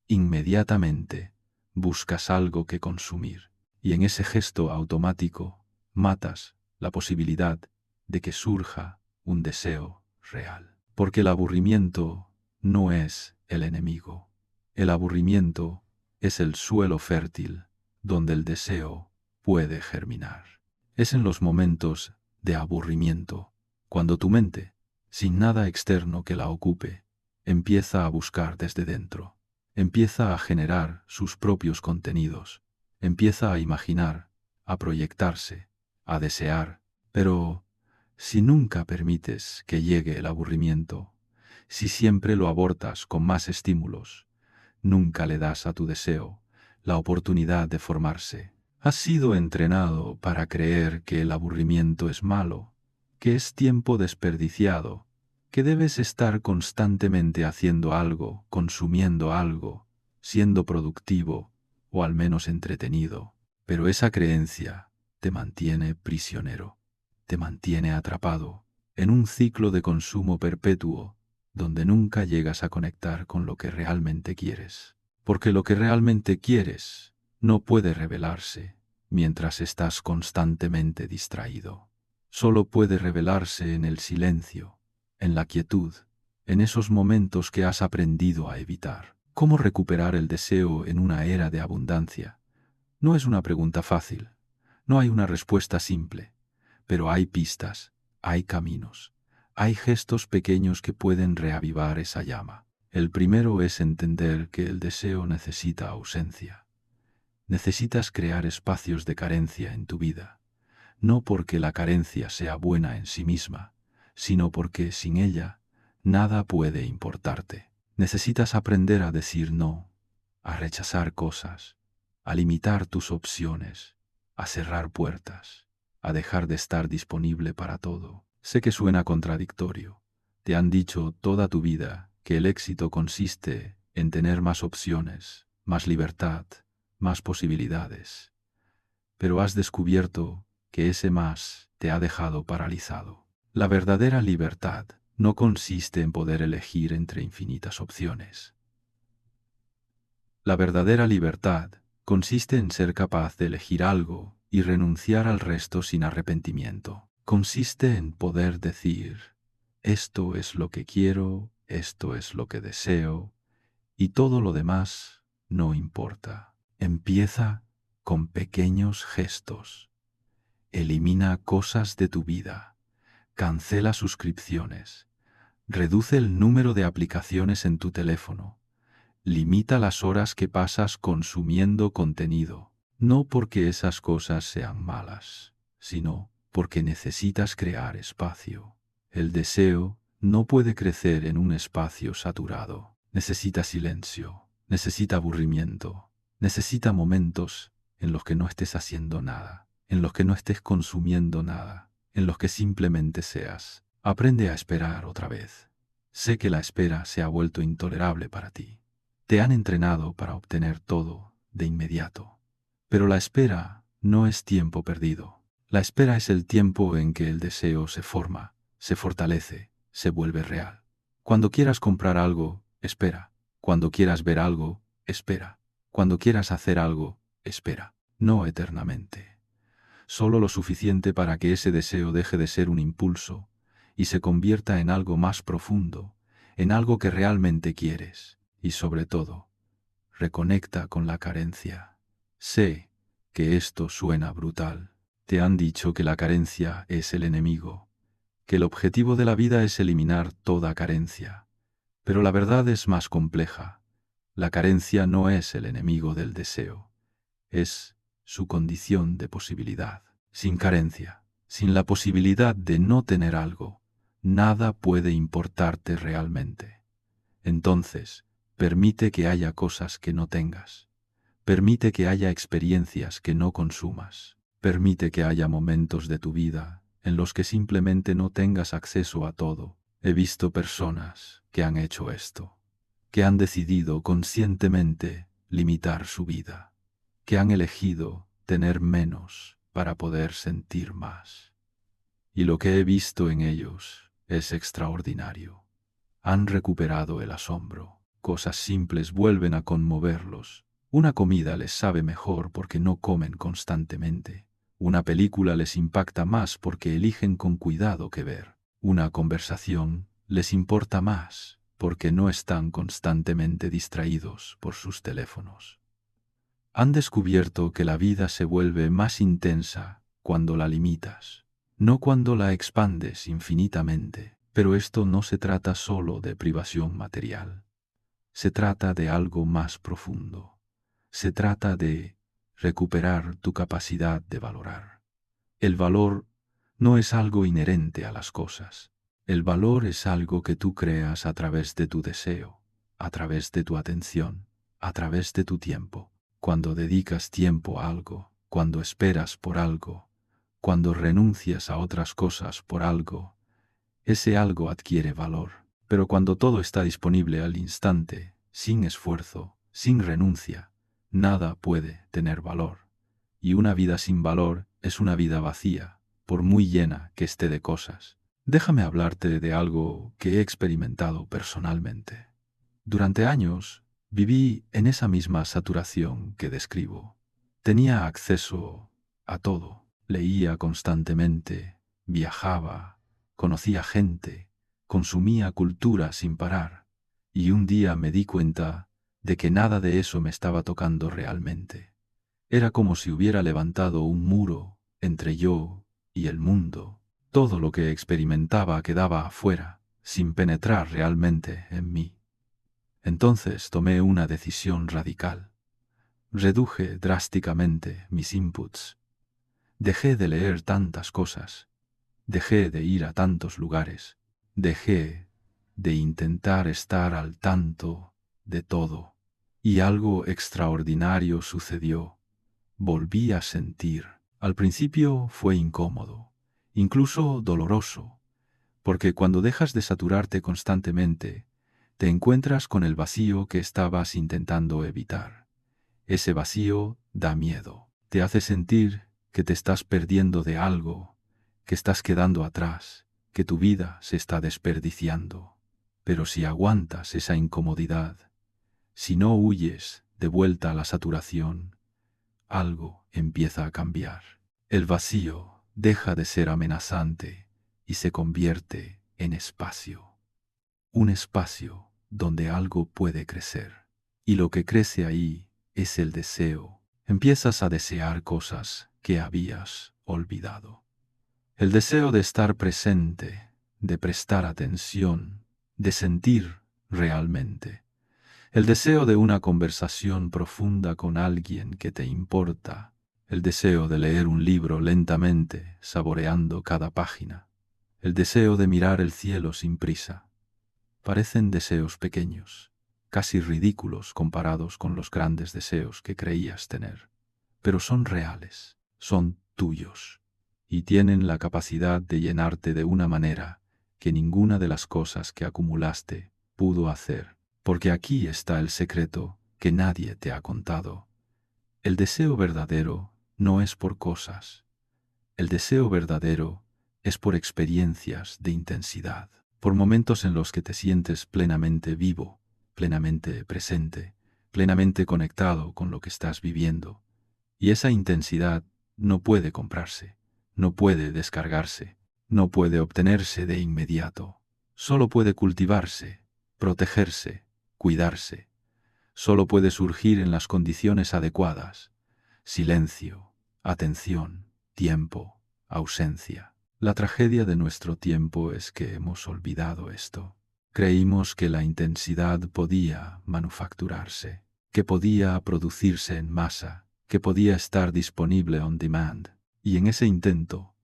inmediatamente buscas algo que consumir, y en ese gesto automático matas la posibilidad de que surja un deseo real. Porque el aburrimiento no es el enemigo. El aburrimiento es el suelo fértil donde el deseo puede germinar. Es en los momentos de aburrimiento cuando tu mente, sin nada externo que la ocupe, empieza a buscar desde dentro, empieza a generar sus propios contenidos, empieza a imaginar, a proyectarse, a desear, pero si nunca permites que llegue el aburrimiento, si siempre lo abortas con más estímulos, nunca le das a tu deseo la oportunidad de formarse. Has sido entrenado para creer que el aburrimiento es malo, que es tiempo desperdiciado, que debes estar constantemente haciendo algo, consumiendo algo, siendo productivo o al menos entretenido. Pero esa creencia te mantiene prisionero, te mantiene atrapado en un ciclo de consumo perpetuo donde nunca llegas a conectar con lo que realmente quieres. Porque lo que realmente quieres no puede revelarse mientras estás constantemente distraído. Solo puede revelarse en el silencio, en la quietud, en esos momentos que has aprendido a evitar. ¿Cómo recuperar el deseo en una era de abundancia? No es una pregunta fácil, no hay una respuesta simple, pero hay pistas, hay caminos, hay gestos pequeños que pueden reavivar esa llama. El primero es entender que el deseo necesita ausencia. Necesitas crear espacios de carencia en tu vida, no porque la carencia sea buena en sí misma, sino porque sin ella nada puede importarte. Necesitas aprender a decir no, a rechazar cosas, a limitar tus opciones, a cerrar puertas, a dejar de estar disponible para todo. Sé que suena contradictorio. Te han dicho toda tu vida que el éxito consiste en tener más opciones, más libertad, más posibilidades. Pero has descubierto que ese más te ha dejado paralizado. La verdadera libertad no consiste en poder elegir entre infinitas opciones. La verdadera libertad consiste en ser capaz de elegir algo y renunciar al resto sin arrepentimiento. Consiste en poder decir, esto es lo que quiero, esto es lo que deseo, y todo lo demás no importa. Empieza con pequeños gestos. Elimina cosas de tu vida. Cancela suscripciones. Reduce el número de aplicaciones en tu teléfono. Limita las horas que pasas consumiendo contenido. No porque esas cosas sean malas, sino porque necesitas crear espacio. El deseo no puede crecer en un espacio saturado. Necesita silencio, necesita aburrimiento, necesita momentos en los que no estés haciendo nada, en los que no estés consumiendo nada, en los que simplemente seas. Aprende a esperar otra vez. Sé que la espera se ha vuelto intolerable para ti. Te han entrenado para obtener todo de inmediato. Pero la espera no es tiempo perdido. La espera es el tiempo en que el deseo se forma, se fortalece, se vuelve real. Cuando quieras comprar algo, espera. Cuando quieras ver algo, espera. Cuando quieras hacer algo, espera. No eternamente. Solo lo suficiente para que ese deseo deje de ser un impulso y se convierta en algo más profundo, en algo que realmente quieres. Y sobre todo, reconecta con la carencia. Sé que esto suena brutal. Te han dicho que la carencia es el enemigo, que el objetivo de la vida es eliminar toda carencia. Pero la verdad es más compleja. La carencia no es el enemigo del deseo, es su condición de posibilidad. Sin carencia, sin la posibilidad de no tener algo, nada puede importarte realmente. Entonces, permite que haya cosas que no tengas. Permite que haya experiencias que no consumas. Permite que haya momentos de tu vida en los que simplemente no tengas acceso a todo. He visto personas que han hecho esto, que han decidido conscientemente limitar su vida, que han elegido tener menos para poder sentir más. Y lo que he visto en ellos es extraordinario. Han recuperado el asombro. Cosas simples vuelven a conmoverlos. Una comida les sabe mejor porque no comen constantemente. Una película les impacta más porque eligen con cuidado qué ver. Una conversación les importa más porque no están constantemente distraídos por sus teléfonos. Han descubierto que la vida se vuelve más intensa cuando la limitas, no cuando la expandes infinitamente. Pero esto no se trata solo de privación material. Se trata de algo más profundo. Se trata de recuperar tu capacidad de valorar. El valor no es algo inherente a las cosas. El valor es algo que tú creas a través de tu deseo, a través de tu atención, a través de tu tiempo. Cuando dedicas tiempo a algo, cuando esperas por algo, cuando renuncias a otras cosas por algo, ese algo adquiere valor. Pero cuando todo está disponible al instante, sin esfuerzo, sin renuncia, nada puede tener valor. Y una vida sin valor es una vida vacía, por muy llena que esté de cosas. Déjame hablarte de algo que he experimentado personalmente. Durante años viví en esa misma saturación que describo. Tenía acceso a todo. Leía constantemente, viajaba, conocía gente, consumía cultura sin parar. Y un día me di cuenta de que nada de eso me estaba tocando realmente. Era como si hubiera levantado un muro entre yo y el mundo. Todo lo que experimentaba quedaba afuera, sin penetrar realmente en mí. Entonces tomé una decisión radical. Reduje drásticamente mis inputs. Dejé de leer tantas cosas. Dejé de ir a tantos lugares. Dejé de intentar estar al tanto de todo. Y algo extraordinario sucedió. Volví a sentir. Al principio fue incómodo, incluso doloroso, porque cuando dejas de saturarte constantemente, te encuentras con el vacío que estabas intentando evitar. Ese vacío da miedo, te hace sentir que te estás perdiendo de algo, que estás quedando atrás, que tu vida se está desperdiciando. Pero si aguantas esa incomodidad, si no huyes de vuelta a la saturación, algo empieza a cambiar. El vacío deja de ser amenazante y se convierte en espacio. Un espacio donde algo puede crecer. Y lo que crece ahí es el deseo. Empiezas a desear cosas que habías olvidado. El deseo de estar presente, de prestar atención, de sentir realmente. El deseo de una conversación profunda con alguien que te importa. El deseo de leer un libro lentamente, saboreando cada página. El deseo de mirar el cielo sin prisa. Parecen deseos pequeños, casi ridículos comparados con los grandes deseos que creías tener. Pero son reales, son tuyos, y tienen la capacidad de llenarte de una manera que ninguna de las cosas que acumulaste pudo hacer. Porque aquí está el secreto que nadie te ha contado. El deseo verdadero no es por cosas. El deseo verdadero es por experiencias de intensidad, por momentos en los que te sientes plenamente vivo, plenamente presente, plenamente conectado con lo que estás viviendo. Y esa intensidad no puede comprarse, no puede descargarse, no puede obtenerse de inmediato. Solo puede cultivarse, protegerse, cuidarse. Solo puede surgir en las condiciones adecuadas. Silencio, atención, tiempo, ausencia. La tragedia de nuestro tiempo es que hemos olvidado esto. Creímos que la intensidad podía manufacturarse, que podía producirse en masa, que podía estar disponible on demand. Y en ese intento,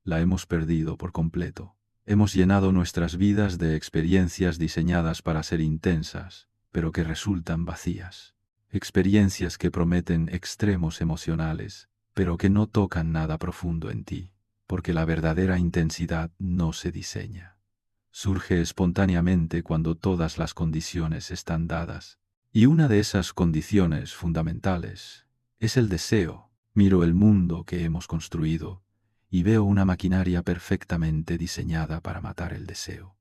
la hemos perdido por completo. Hemos llenado nuestras vidas de experiencias diseñadas para ser intensas, pero que resultan vacías. Experiencias que prometen extremos emocionales, pero que no tocan nada profundo en ti, porque la verdadera intensidad no se diseña. Surge espontáneamente cuando todas las condiciones están dadas. Y una de esas condiciones fundamentales es el deseo. Miro el mundo que hemos construido y veo una maquinaria perfectamente diseñada para matar el deseo.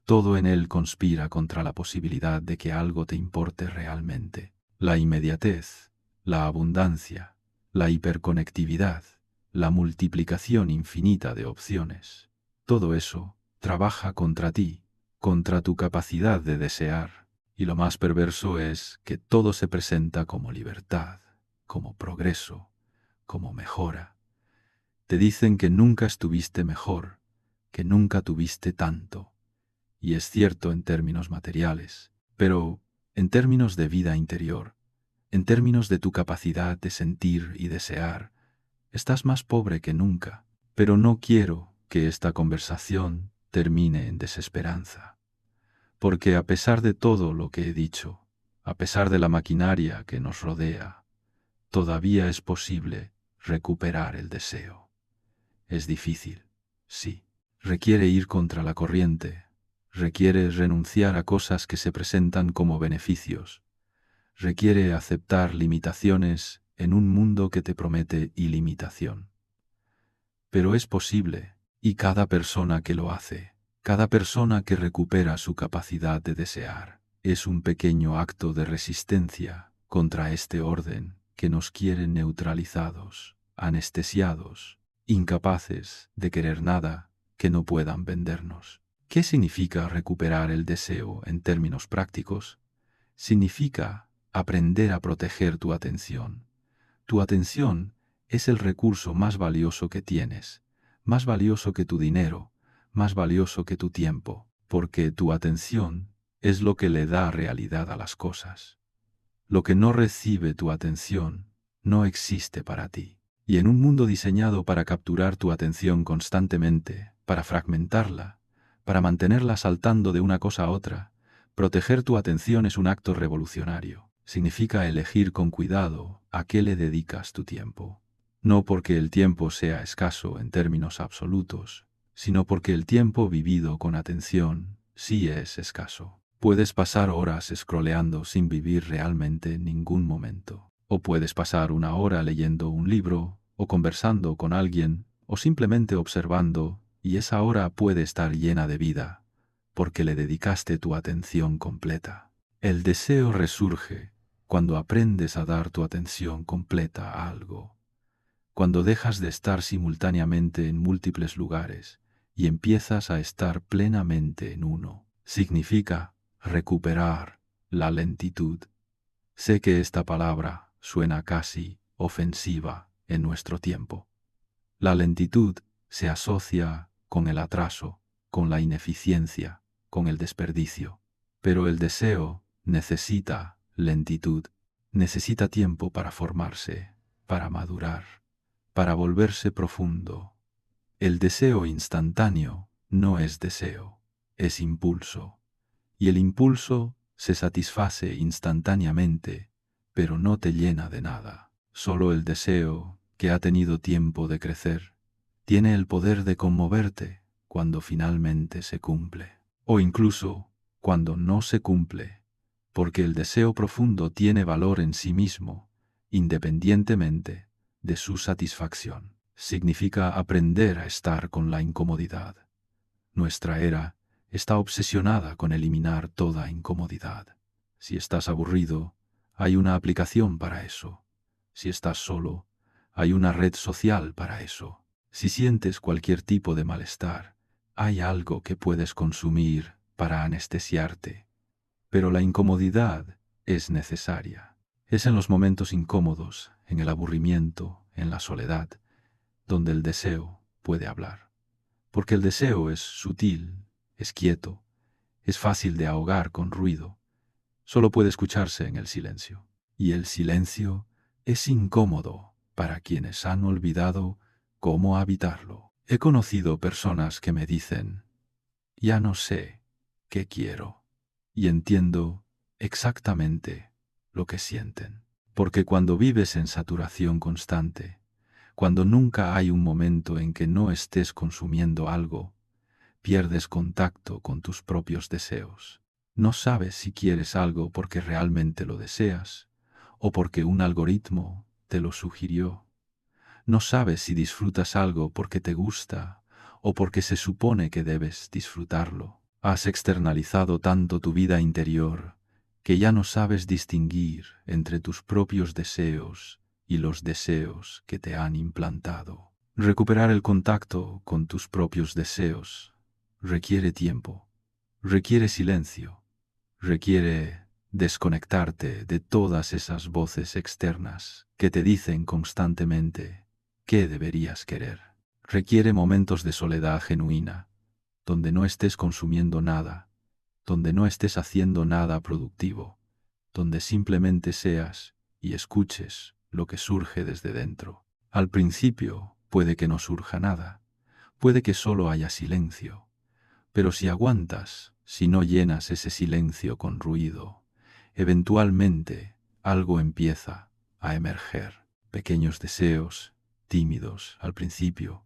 Todo en él conspira contra la posibilidad de que algo te importe realmente. La inmediatez, la abundancia, la hiperconectividad, la multiplicación infinita de opciones. Todo eso trabaja contra ti, contra tu capacidad de desear. Y lo más perverso es que todo se presenta como libertad, como progreso, como mejora. Te dicen que nunca estuviste mejor, que nunca tuviste tanto. Y es cierto en términos materiales, pero en términos de vida interior, en términos de tu capacidad de sentir y desear, estás más pobre que nunca. Pero no quiero que esta conversación termine en desesperanza, porque a pesar de todo lo que he dicho, a pesar de la maquinaria que nos rodea, todavía es posible recuperar el deseo. Es difícil, sí. Requiere ir contra la corriente, requiere renunciar a cosas que se presentan como beneficios, requiere aceptar limitaciones en un mundo que te promete ilimitación. Pero es posible, y cada persona que lo hace, cada persona que recupera su capacidad de desear, es un pequeño acto de resistencia contra este orden que nos quiere neutralizados, anestesiados, incapaces de querer nada que no puedan vendernos. ¿Qué significa recuperar el deseo en términos prácticos? Significa aprender a proteger tu atención. Tu atención es el recurso más valioso que tienes, más valioso que tu dinero, más valioso que tu tiempo, porque tu atención es lo que le da realidad a las cosas. Lo que no recibe tu atención no existe para ti. Y en un mundo diseñado para capturar tu atención constantemente, para fragmentarla, para mantenerla saltando de una cosa a otra, proteger tu atención es un acto revolucionario. Significa elegir con cuidado a qué le dedicas tu tiempo. No porque el tiempo sea escaso en términos absolutos, sino porque el tiempo vivido con atención sí es escaso. Puedes pasar horas scrolleando sin vivir realmente ningún momento. O puedes pasar una hora leyendo un libro, o conversando con alguien, o simplemente observando, y esa hora puede estar llena de vida, porque le dedicaste tu atención completa. El deseo resurge cuando aprendes a dar tu atención completa a algo, cuando dejas de estar simultáneamente en múltiples lugares y empiezas a estar plenamente en uno. Significa recuperar la lentitud. Sé que esta palabra suena casi ofensiva en nuestro tiempo. La lentitud se asocia con el atraso, con la ineficiencia, con el desperdicio. Pero el deseo necesita lentitud, necesita tiempo para formarse, para madurar, para volverse profundo. El deseo instantáneo no es deseo, es impulso. Y el impulso se satisface instantáneamente, pero no te llena de nada. Solo el deseo, que ha tenido tiempo de crecer, tiene el poder de conmoverte cuando finalmente se cumple. O incluso cuando no se cumple, porque el deseo profundo tiene valor en sí mismo, independientemente de su satisfacción. Significa aprender a estar con la incomodidad. Nuestra era está obsesionada con eliminar toda incomodidad. Si estás aburrido, hay una aplicación para eso. Si estás solo, hay una red social para eso. Si sientes cualquier tipo de malestar, hay algo que puedes consumir para anestesiarte. Pero la incomodidad es necesaria. Es en los momentos incómodos, en el aburrimiento, en la soledad, donde el deseo puede hablar. Porque el deseo es sutil, es quieto, es fácil de ahogar con ruido. Solo puede escucharse en el silencio. Y el silencio es incómodo para quienes han olvidado cómo habitarlo. He conocido personas que me dicen, ya no sé qué quiero, y entiendo exactamente lo que sienten. Porque cuando vives en saturación constante, cuando nunca hay un momento en que no estés consumiendo algo, pierdes contacto con tus propios deseos. No sabes si quieres algo porque realmente lo deseas o porque un algoritmo te lo sugirió. No sabes si disfrutas algo porque te gusta o porque se supone que debes disfrutarlo. Has externalizado tanto tu vida interior que ya no sabes distinguir entre tus propios deseos y los deseos que te han implantado. Recuperar el contacto con tus propios deseos requiere tiempo, Requiere silencio, requiere desconectarte de todas esas voces externas que te dicen constantemente qué deberías querer. Requiere momentos de soledad genuina, donde no estés consumiendo nada, donde no estés haciendo nada productivo, donde simplemente seas y escuches lo que surge desde dentro. Al principio puede que no surja nada, puede que solo haya silencio, pero si aguantas, si no llenas ese silencio con ruido, eventualmente algo empieza a emerger. Pequeños deseos, tímidos al principio,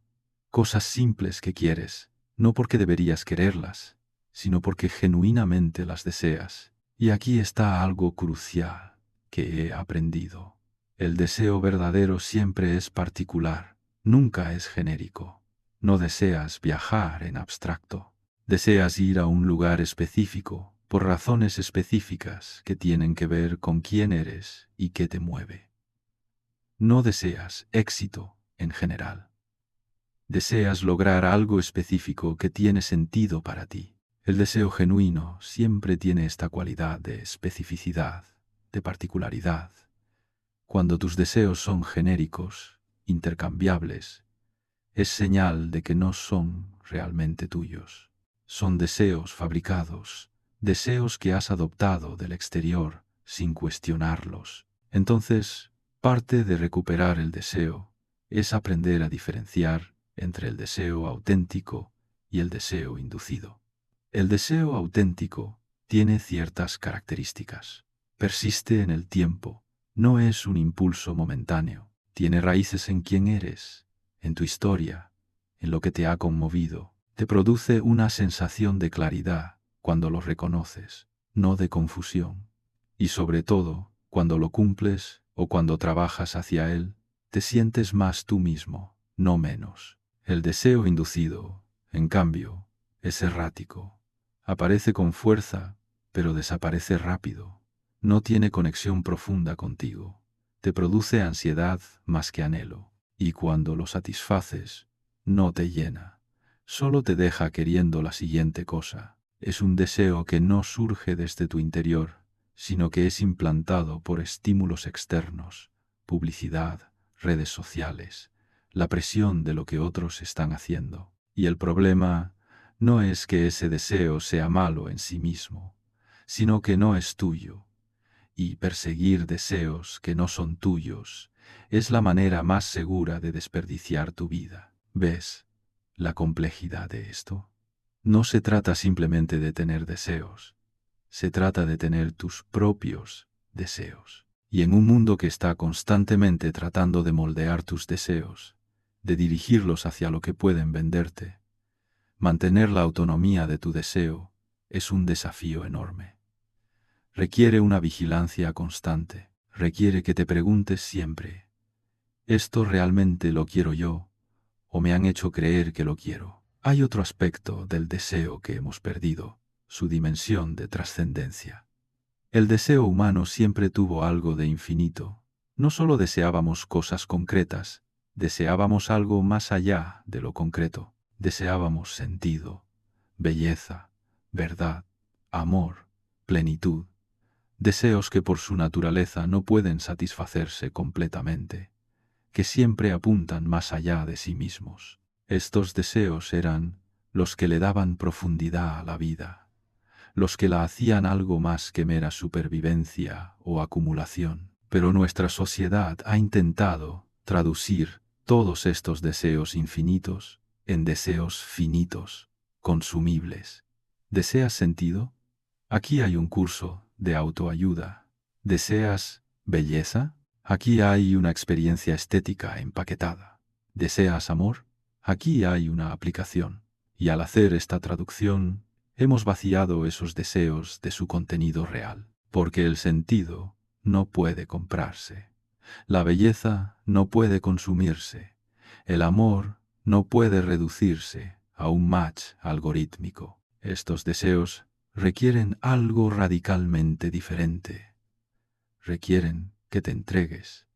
cosas simples que quieres, no porque deberías quererlas, sino porque genuinamente las deseas. Y aquí está algo crucial que he aprendido. El deseo verdadero siempre es particular, nunca es genérico. No deseas viajar en abstracto. Deseas ir a un lugar específico, por razones específicas que tienen que ver con quién eres y qué te mueve. No deseas éxito en general. Deseas lograr algo específico que tiene sentido para ti. El deseo genuino siempre tiene esta cualidad de especificidad, de particularidad. Cuando tus deseos son genéricos, intercambiables, es señal de que no son realmente tuyos. Son deseos fabricados, deseos que has adoptado del exterior sin cuestionarlos. Entonces, parte de recuperar el deseo es aprender a diferenciar entre el deseo auténtico y el deseo inducido. El deseo auténtico tiene ciertas características. Persiste en el tiempo, no es un impulso momentáneo. Tiene raíces en quién eres, en tu historia, en lo que te ha conmovido. Te produce una sensación de claridad cuando lo reconoces, no de confusión. Y sobre todo, cuando lo cumples o cuando trabajas hacia él, te sientes más tú mismo, no menos. El deseo inducido, en cambio, es errático. Aparece con fuerza, pero desaparece rápido. No tiene conexión profunda contigo. Te produce ansiedad más que anhelo. Y cuando lo satisfaces, no te llena. Solo te deja queriendo la siguiente cosa. Es un deseo que no surge desde tu interior, sino que es implantado por estímulos externos, publicidad, redes sociales, la presión de lo que otros están haciendo. Y el problema no es que ese deseo sea malo en sí mismo, sino que no es tuyo. Y perseguir deseos que no son tuyos es la manera más segura de desperdiciar tu vida. ¿Ves la complejidad de esto? No se trata simplemente de tener deseos, se trata de tener tus propios deseos. Y en un mundo que está constantemente tratando de moldear tus deseos, de dirigirlos hacia lo que pueden venderte, mantener la autonomía de tu deseo es un desafío enorme. Requiere una vigilancia constante, requiere que te preguntes siempre, ¿esto realmente lo quiero yo o me han hecho creer que lo quiero? Hay otro aspecto del deseo que hemos perdido, su dimensión de trascendencia. El deseo humano siempre tuvo algo de infinito. No solo deseábamos cosas concretas, deseábamos algo más allá de lo concreto. Deseábamos sentido, belleza, verdad, amor, plenitud. Deseos que por su naturaleza no pueden satisfacerse completamente, que siempre apuntan más allá de sí mismos. Estos deseos eran los que le daban profundidad a la vida, los que la hacían algo más que mera supervivencia o acumulación. Pero nuestra sociedad ha intentado traducir todos estos deseos infinitos en deseos finitos, consumibles. ¿Deseas sentido? Aquí hay un curso de autoayuda. ¿Deseas belleza? Aquí hay una experiencia estética empaquetada. ¿Deseas amor? Aquí hay una aplicación. Y al hacer esta traducción, hemos vaciado esos deseos de su contenido real, porque el sentido no puede comprarse. La belleza no puede consumirse. El amor no puede reducirse a un match algorítmico. Estos deseos requieren algo radicalmente diferente. Requieren que te entregues,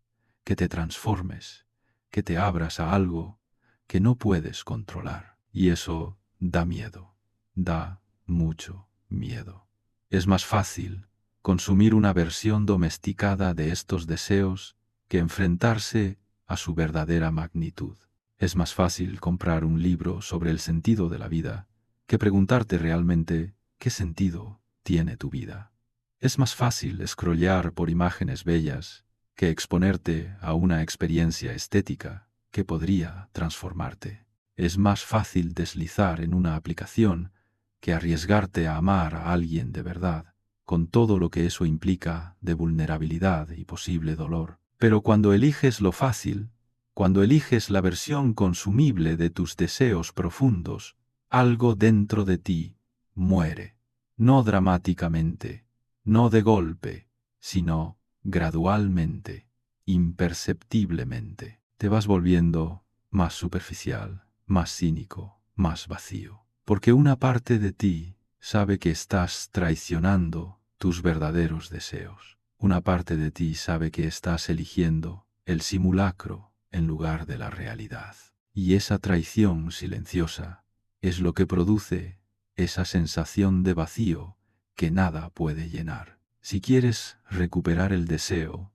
que te transformes, que te abras a algo que no puedes controlar. Y eso da miedo, da mucho miedo. Es más fácil consumir una versión domesticada de estos deseos que enfrentarse a su verdadera magnitud. Es más fácil comprar un libro sobre el sentido de la vida que preguntarte realmente qué sentido tiene tu vida. Es más fácil scrollear por imágenes bellas que exponerte a una experiencia estética que podría transformarte. Es más fácil deslizar en una aplicación que arriesgarte a amar a alguien de verdad, con todo lo que eso implica de vulnerabilidad y posible dolor. Pero cuando eliges lo fácil, cuando eliges la versión consumible de tus deseos profundos, algo dentro de ti muere, no dramáticamente, no de golpe, sino gradualmente, imperceptiblemente. Te vas volviendo más superficial, más cínico, más vacío, porque una parte de ti sabe que estás traicionando tus verdaderos deseos. Una parte de ti sabe que estás eligiendo el simulacro en lugar de la realidad. Y esa traición silenciosa es lo que produce esa sensación de vacío que nada puede llenar. Si quieres recuperar el deseo,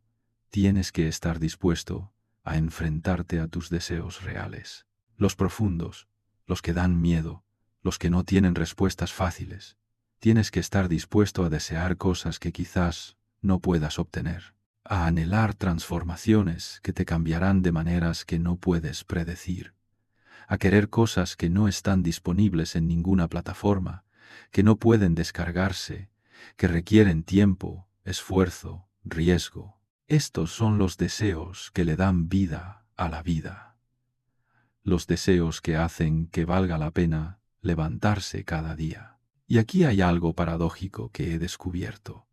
tienes que estar dispuesto a enfrentarte a tus deseos reales, los profundos, los que dan miedo, los que no tienen respuestas fáciles. Tienes que estar dispuesto a desear cosas que quizás no puedas obtener, a anhelar transformaciones que te cambiarán de maneras que no puedes predecir, a querer cosas que no están disponibles en ninguna plataforma, que no pueden descargarse, que requieren tiempo, esfuerzo, riesgo. Estos son los deseos que le dan vida a la vida, los deseos que hacen que valga la pena levantarse cada día. Y aquí hay algo paradójico que he descubierto.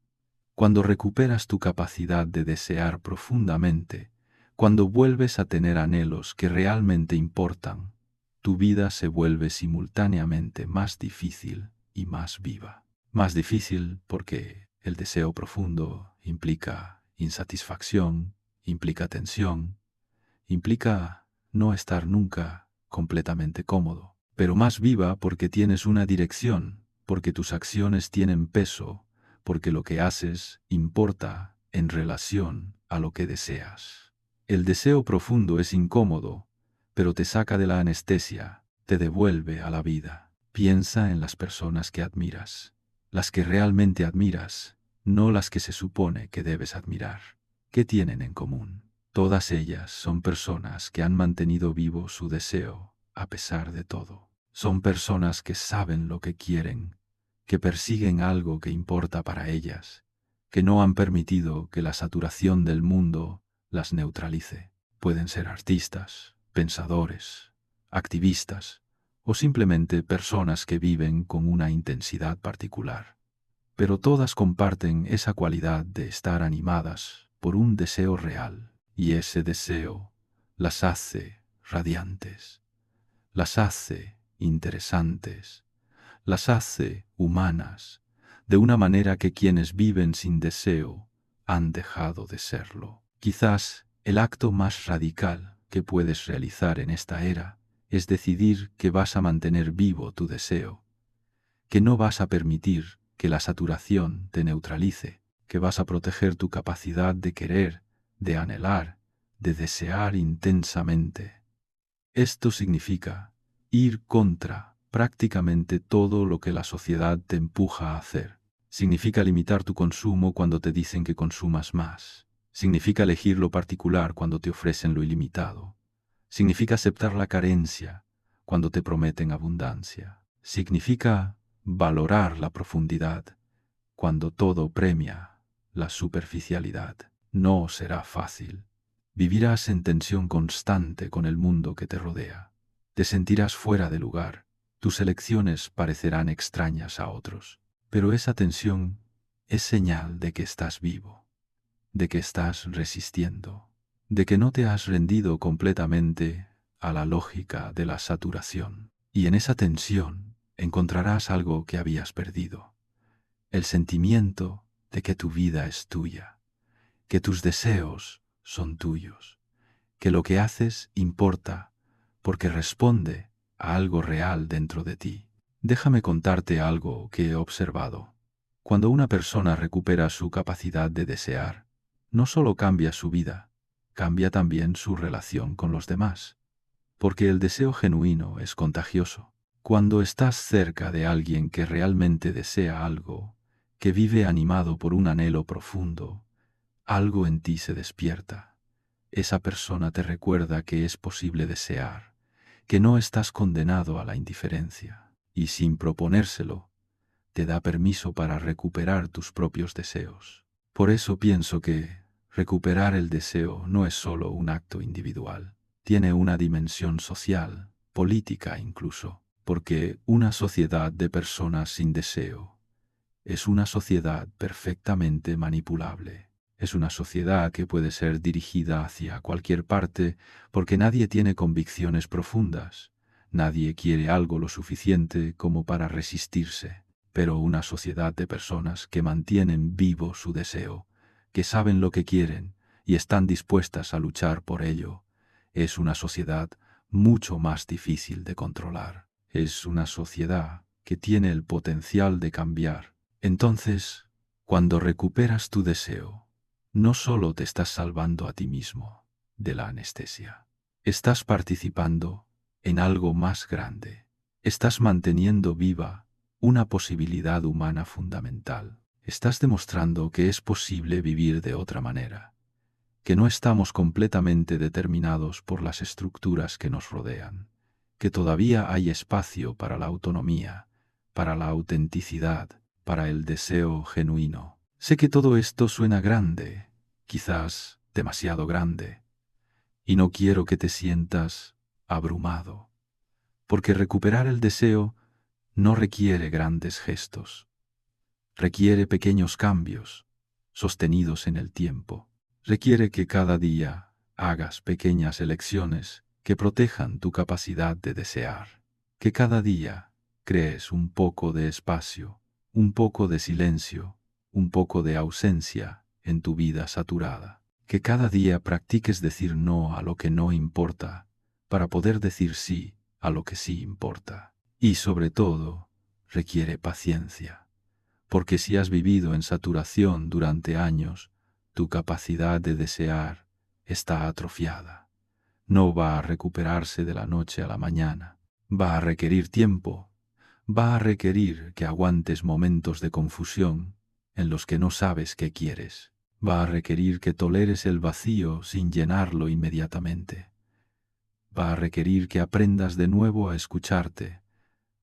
Cuando recuperas tu capacidad de desear profundamente, cuando vuelves a tener anhelos que realmente importan, tu vida se vuelve simultáneamente más difícil y más viva. Más difícil porque el deseo profundo implica insatisfacción, implica tensión, implica no estar nunca completamente cómodo, pero más viva porque tienes una dirección, porque tus acciones tienen peso, porque lo que haces importa en relación a lo que deseas. El deseo profundo es incómodo, pero te saca de la anestesia, te devuelve a la vida. Piensa en las personas que admiras, las que realmente admiras, no las que se supone que debes admirar. ¿Qué tienen en común? Todas ellas son personas que han mantenido vivo su deseo a pesar de todo. Son personas que saben lo que quieren, que persiguen algo que importa para ellas, que no han permitido que la saturación del mundo las neutralice. Pueden ser artistas, pensadores, activistas o simplemente personas que viven con una intensidad particular. Pero todas comparten esa cualidad de estar animadas por un deseo real, y ese deseo las hace radiantes, las hace interesantes, las hace humanas, de una manera que quienes viven sin deseo han dejado de serlo. Quizás el acto más radical que puedes realizar en esta era es decidir que vas a mantener vivo tu deseo, que no vas a permitir que la saturación te neutralice, que vas a proteger tu capacidad de querer, de anhelar, de desear intensamente. Esto significa ir contra prácticamente todo lo que la sociedad te empuja a hacer. Significa limitar tu consumo cuando te dicen que consumas más. Significa elegir lo particular cuando te ofrecen lo ilimitado. Significa aceptar la carencia cuando te prometen abundancia. Significa valorar la profundidad cuando todo premia la superficialidad. No será fácil. Vivirás en tensión constante con el mundo que te rodea. Te sentirás fuera de lugar. Tus elecciones parecerán extrañas a otros. Pero esa tensión es señal de que estás vivo, de que estás resistiendo, de que no te has rendido completamente a la lógica de la saturación. Y en esa tensión encontrarás algo que habías perdido: el sentimiento de que tu vida es tuya, que tus deseos son tuyos, que lo que haces importa porque responde a algo real dentro de ti. Déjame contarte algo que he observado. Cuando una persona recupera su capacidad de desear, no solo cambia su vida, cambia también su relación con los demás. Porque el deseo genuino es contagioso. Cuando estás cerca de alguien que realmente desea algo, que vive animado por un anhelo profundo, algo en ti se despierta. Esa persona te recuerda que es posible desear, que no estás condenado a la indiferencia, y sin proponérselo, te da permiso para recuperar tus propios deseos. Por eso pienso que recuperar el deseo no es solo un acto individual, tiene una dimensión social, política incluso, porque una sociedad de personas sin deseo es una sociedad perfectamente manipulable. Es una sociedad que puede ser dirigida hacia cualquier parte porque nadie tiene convicciones profundas, nadie quiere algo lo suficiente como para resistirse, pero una sociedad de personas que mantienen vivo su deseo, que saben lo que quieren y están dispuestas a luchar por ello, es una sociedad mucho más difícil de controlar. Es una sociedad que tiene el potencial de cambiar. Entonces, cuando recuperas tu deseo, no solo te estás salvando a ti mismo de la anestesia, estás participando en algo más grande. Estás manteniendo viva una posibilidad humana fundamental. Estás demostrando que es posible vivir de otra manera, que no estamos completamente determinados por las estructuras que nos rodean, que todavía hay espacio para la autonomía, para la autenticidad, para el deseo genuino. Sé que todo esto suena grande, quizás demasiado grande, y no quiero que te sientas abrumado, porque recuperar el deseo no requiere grandes gestos, requiere pequeños cambios, sostenidos en el tiempo. Requiere que cada día hagas pequeñas elecciones que protejan tu capacidad de desear, que cada día crees un poco de espacio, un poco de silencio, un poco de ausencia en tu vida saturada, que cada día practiques decir no a lo que no importa para poder decir sí a lo que sí importa. Y sobre todo, requiere paciencia, porque si has vivido en saturación durante años, tu capacidad de desear está atrofiada. No va a recuperarse de la noche a la mañana. Va a requerir tiempo. Va a requerir que aguantes momentos de confusión en los que no sabes qué quieres. Va a requerir que toleres el vacío sin llenarlo inmediatamente. Va a requerir que aprendas de nuevo a escucharte,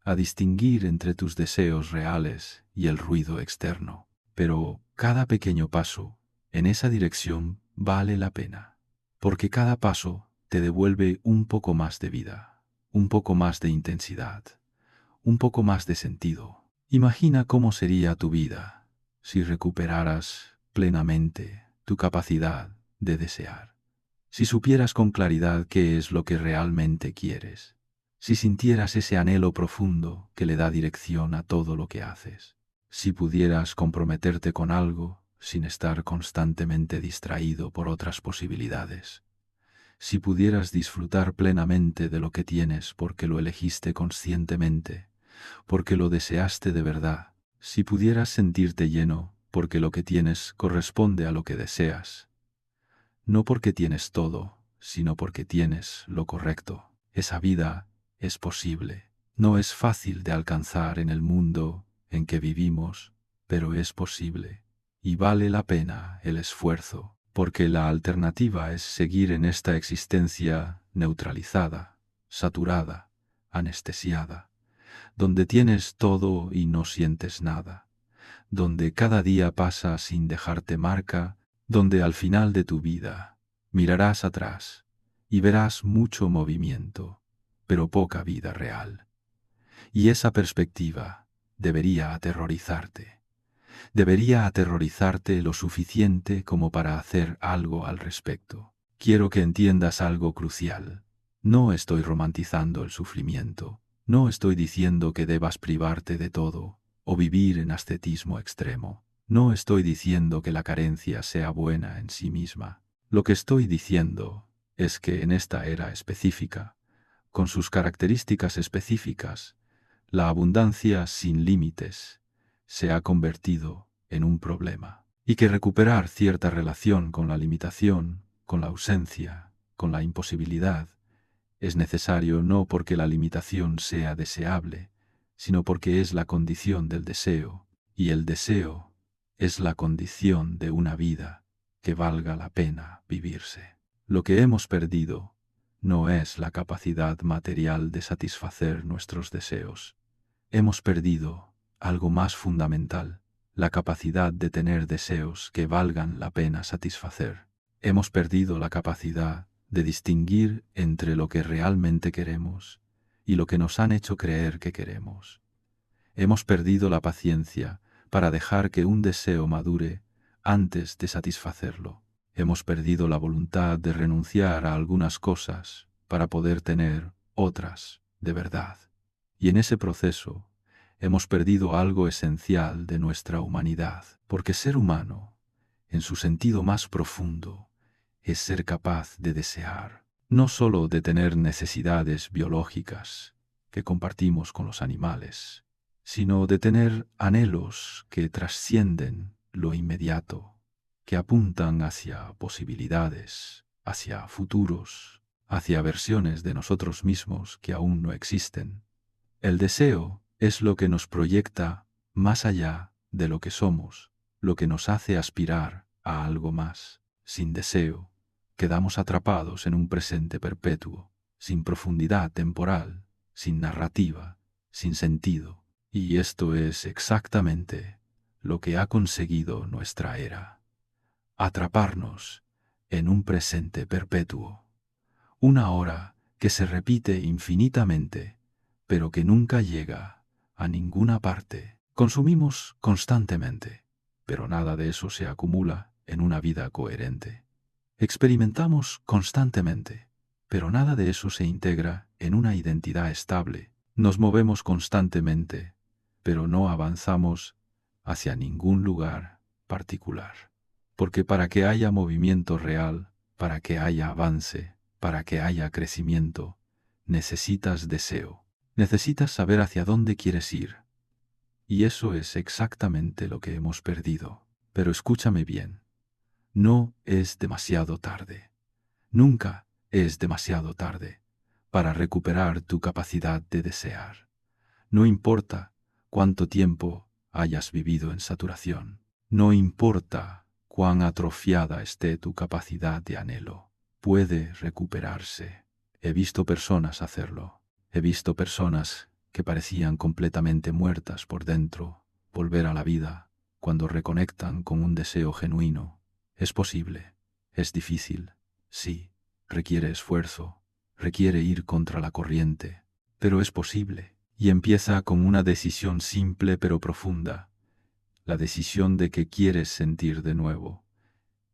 a distinguir entre tus deseos reales y el ruido externo. Pero cada pequeño paso en esa dirección vale la pena, porque cada paso te devuelve un poco más de vida, un poco más de intensidad, un poco más de sentido. Imagina cómo sería tu vida si recuperaras plenamente tu capacidad de desear, si supieras con claridad qué es lo que realmente quieres, si sintieras ese anhelo profundo que le da dirección a todo lo que haces, si pudieras comprometerte con algo sin estar constantemente distraído por otras posibilidades, si pudieras disfrutar plenamente de lo que tienes porque lo elegiste conscientemente, porque lo deseaste de verdad, si pudieras sentirte lleno porque lo que tienes corresponde a lo que deseas, no porque tienes todo, sino porque tienes lo correcto. Esa vida es posible. No es fácil de alcanzar en el mundo en que vivimos, pero es posible. Y vale la pena el esfuerzo, porque la alternativa es seguir en esta existencia neutralizada, saturada, anestesiada, donde tienes todo y no sientes nada, donde cada día pasa sin dejarte marca, donde al final de tu vida mirarás atrás y verás mucho movimiento, pero poca vida real. Y esa perspectiva debería aterrorizarte. Debería aterrorizarte lo suficiente como para hacer algo al respecto. Quiero que entiendas algo crucial. No estoy romantizando el sufrimiento. No estoy diciendo que debas privarte de todo o vivir en ascetismo extremo. No estoy diciendo que la carencia sea buena en sí misma. Lo que estoy diciendo es que en esta era específica, con sus características específicas, La abundancia sin límites se ha convertido en un problema. Y que recuperar cierta relación con la limitación, con la ausencia, con la imposibilidad, es necesario no porque la limitación sea deseable, sino porque es la condición del deseo, y el deseo es la condición de una vida que valga la pena vivirse. Lo que hemos perdido no es la capacidad material de satisfacer nuestros deseos. Hemos perdido algo más fundamental, la capacidad de tener deseos que valgan la pena satisfacer. Hemos perdido la capacidad de distinguir entre lo que realmente queremos y lo que nos han hecho creer que queremos. Hemos perdido la paciencia para dejar que un deseo madure antes de satisfacerlo. Hemos perdido la voluntad de renunciar a algunas cosas para poder tener otras de verdad. Y en ese proceso hemos perdido algo esencial de nuestra humanidad, porque ser humano, en su sentido más profundo, es ser capaz de desear, no solo de tener necesidades biológicas que compartimos con los animales, sino de tener anhelos que trascienden lo inmediato, que apuntan hacia posibilidades, hacia futuros, hacia versiones de nosotros mismos que aún no existen. El deseo es lo que nos proyecta más allá de lo que somos, lo que nos hace aspirar a algo más. Sin deseo, quedamos atrapados en un presente perpetuo, sin profundidad temporal, sin narrativa, sin sentido. Y esto es exactamente lo que ha conseguido nuestra era: atraparnos en un presente perpetuo, una hora que se repite infinitamente, pero que nunca llega a ninguna parte. Consumimos constantemente, pero nada de eso se acumula en una vida coherente. Experimentamos constantemente, pero nada de eso se integra en una identidad estable. Nos movemos constantemente, pero no avanzamos hacia ningún lugar particular. Porque para que haya movimiento real, para que haya avance, para que haya crecimiento, necesitas deseo. Necesitas saber hacia dónde quieres ir. Y eso es exactamente lo que hemos perdido. Pero escúchame bien. No es demasiado tarde. Nunca es demasiado tarde para recuperar tu capacidad de desear. No importa cuánto tiempo hayas vivido en saturación. No importa cuán atrofiada esté tu capacidad de anhelo. Puede recuperarse. He visto personas hacerlo. He visto personas que parecían completamente muertas por dentro volver a la vida cuando reconectan con un deseo genuino. Es posible. Es difícil. Sí. Requiere esfuerzo. Requiere ir contra la corriente. Pero es posible. Y empieza con una decisión simple pero profunda. La decisión de que quieres sentir de nuevo,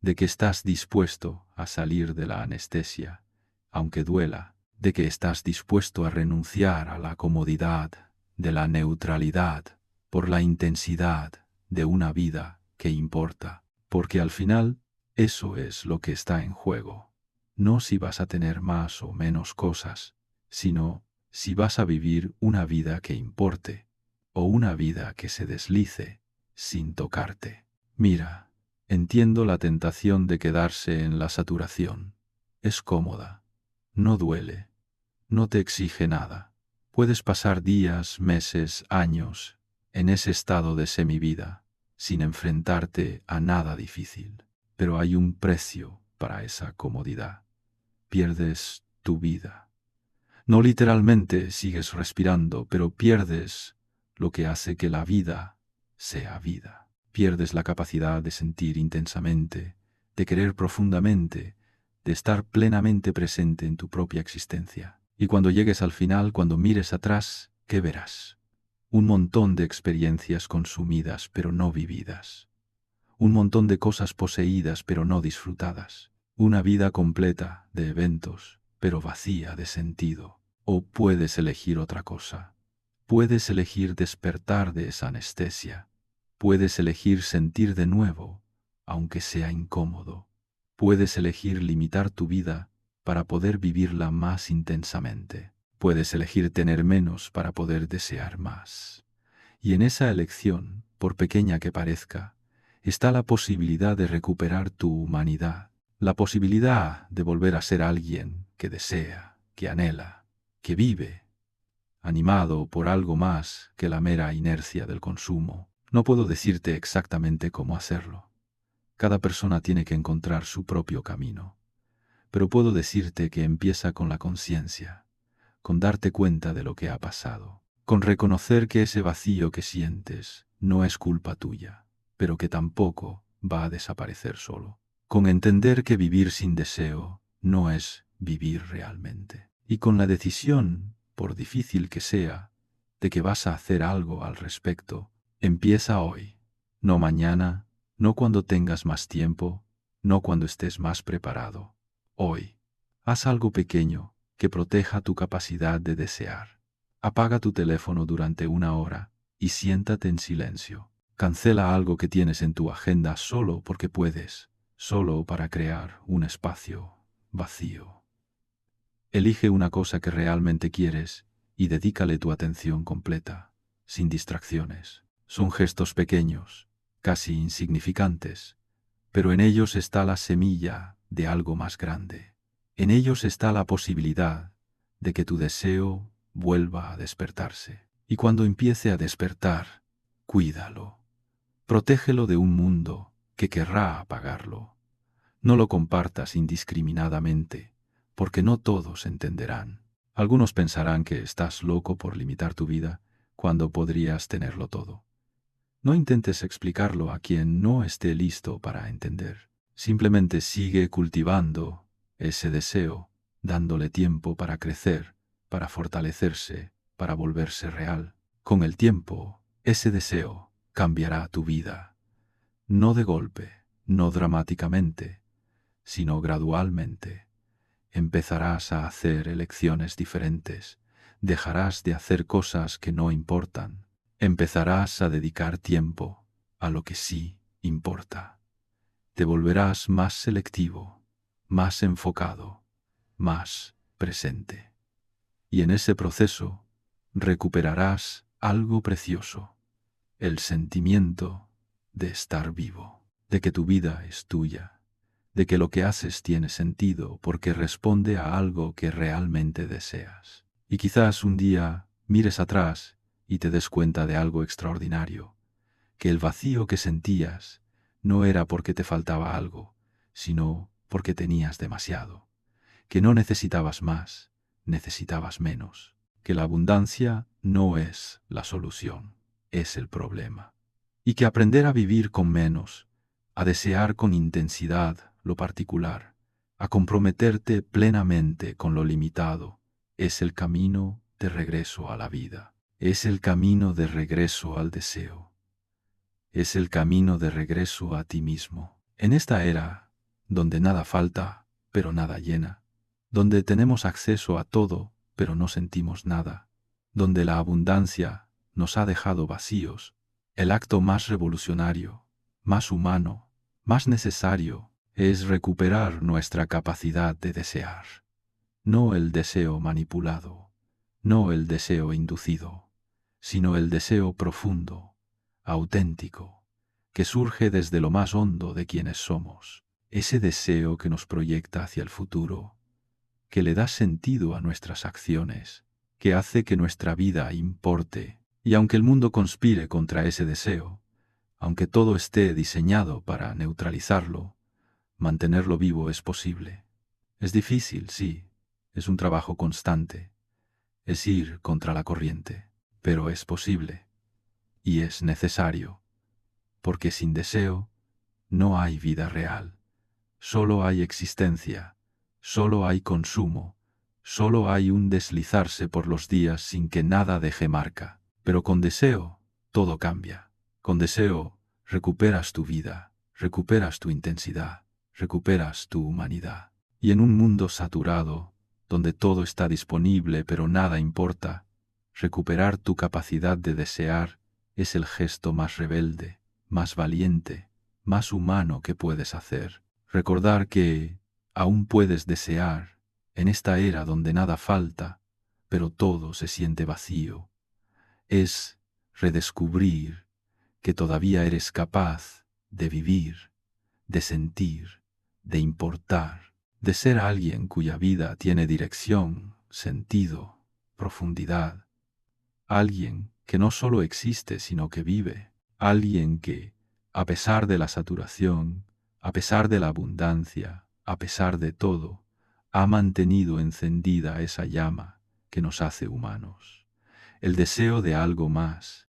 de que estás dispuesto a salir de la anestesia, aunque duela, de que estás dispuesto a renunciar a la comodidad, de la neutralidad, por la intensidad de una vida que importa, porque al final eso es lo que está en juego. No si vas a tener más o menos cosas, sino si vas a vivir una vida que importe, o una vida que se deslice sin tocarte. Mira, entiendo la tentación de quedarse en la saturación. Es cómoda, no duele, no te exige nada. Puedes pasar días, meses, años en ese estado de semivida, sin enfrentarte a nada difícil. Pero hay un precio para esa comodidad. Pierdes tu vida. No literalmente sigues respirando, pero pierdes lo que hace que la vida sea vida. Pierdes la capacidad de sentir intensamente, de querer profundamente, de estar plenamente presente en tu propia existencia. Y cuando llegues al final, cuando mires atrás, ¿qué verás? Un montón de experiencias consumidas pero no vividas. Un montón de cosas poseídas pero no disfrutadas. Una vida completa de eventos, pero vacía de sentido. O puedes elegir otra cosa. Puedes elegir despertar de esa anestesia. Puedes elegir sentir de nuevo, aunque sea incómodo. Puedes elegir limitar tu vida para poder vivirla más intensamente. Puedes elegir tener menos para poder desear más. Y en esa elección, por pequeña que parezca, está la posibilidad de recuperar tu humanidad, la posibilidad de volver a ser alguien que desea, que anhela, que vive, animado por algo más que la mera inercia del consumo. No puedo decirte exactamente cómo hacerlo. Cada persona tiene que encontrar su propio camino. Pero puedo decirte que empieza con la conciencia, con darte cuenta de lo que ha pasado, con reconocer que ese vacío que sientes no es culpa tuya, pero que tampoco va a desaparecer solo, con entender que vivir sin deseo no es vivir realmente, y con la decisión, por difícil que sea, de que vas a hacer algo al respecto. Empieza hoy, no mañana, no cuando tengas más tiempo, no cuando estés más preparado. Hoy, haz algo pequeño que proteja tu capacidad de desear. Apaga tu teléfono durante 1 hora y siéntate en silencio. Cancela algo que tienes en tu agenda solo porque puedes, solo para crear un espacio vacío. Elige una cosa que realmente quieres y dedícale tu atención completa, sin distracciones. Son gestos pequeños, casi insignificantes, pero en ellos está la semilla de algo más grande. En ellos está la posibilidad de que tu deseo vuelva a despertarse. Y cuando empiece a despertar, cuídalo. Protégelo de un mundo que querrá apagarlo. No lo compartas indiscriminadamente, porque no todos entenderán. Algunos pensarán que estás loco por limitar tu vida cuando podrías tenerlo todo. No intentes explicarlo a quien no esté listo para entender. Simplemente sigue cultivando ese deseo, dándole tiempo para crecer, para fortalecerse, para volverse real. Con el tiempo, ese deseo cambiará tu vida. No de golpe, no dramáticamente, sino gradualmente. Empezarás a hacer elecciones diferentes. Dejarás de hacer cosas que no importan. Empezarás a dedicar tiempo a lo que sí importa. Te volverás más selectivo, más enfocado, más presente. Y en ese proceso recuperarás algo precioso, el sentimiento de estar vivo, de que tu vida es tuya, de que lo que haces tiene sentido porque responde a algo que realmente deseas. Y quizás un día mires atrás y te des cuenta de algo extraordinario, que el vacío que sentías no era porque te faltaba algo, sino porque tenías demasiado, que no necesitabas más, necesitabas menos, que la abundancia no es la solución, es el problema, y que aprender a vivir con menos, a desear con intensidad lo particular, a comprometerte plenamente con lo limitado, es el camino de regreso a la vida, es el camino de regreso al deseo, es el camino de regreso a ti mismo. En esta era, donde nada falta, pero nada llena, donde tenemos acceso a todo, pero no sentimos nada, donde la abundancia nos ha dejado vacíos, el acto más revolucionario, más humano, más necesario, es recuperar nuestra capacidad de desear. No el deseo manipulado, no el deseo inducido, sino el deseo profundo, auténtico, que surge desde lo más hondo de quienes somos, ese deseo que nos proyecta hacia el futuro, que le da sentido a nuestras acciones, que hace que nuestra vida importe. Y aunque el mundo conspire contra ese deseo, aunque todo esté diseñado para neutralizarlo, mantenerlo vivo es posible. Es difícil, sí, es un trabajo constante, es ir contra la corriente, pero es posible y es necesario, porque sin deseo no hay vida real, solo hay existencia, solo hay consumo, solo hay un deslizarse por los días sin que nada deje marca. Pero con deseo todo cambia. Con deseo recuperas tu vida, recuperas tu intensidad, recuperas tu humanidad. Y en un mundo saturado, donde todo está disponible pero nada importa, recuperar tu capacidad de desear es el gesto más rebelde, más valiente, más humano que puedes hacer. Recordar que aún puedes desear en esta era donde nada falta, pero todo se siente vacío. Es redescubrir que todavía eres capaz de vivir, de sentir, de importar, de ser alguien cuya vida tiene dirección, sentido, profundidad. Alguien que no solo existe, sino que vive. Alguien que, a pesar de la saturación, a pesar de la abundancia, a pesar de todo, ha mantenido encendida esa llama que nos hace humanos. El deseo de algo más,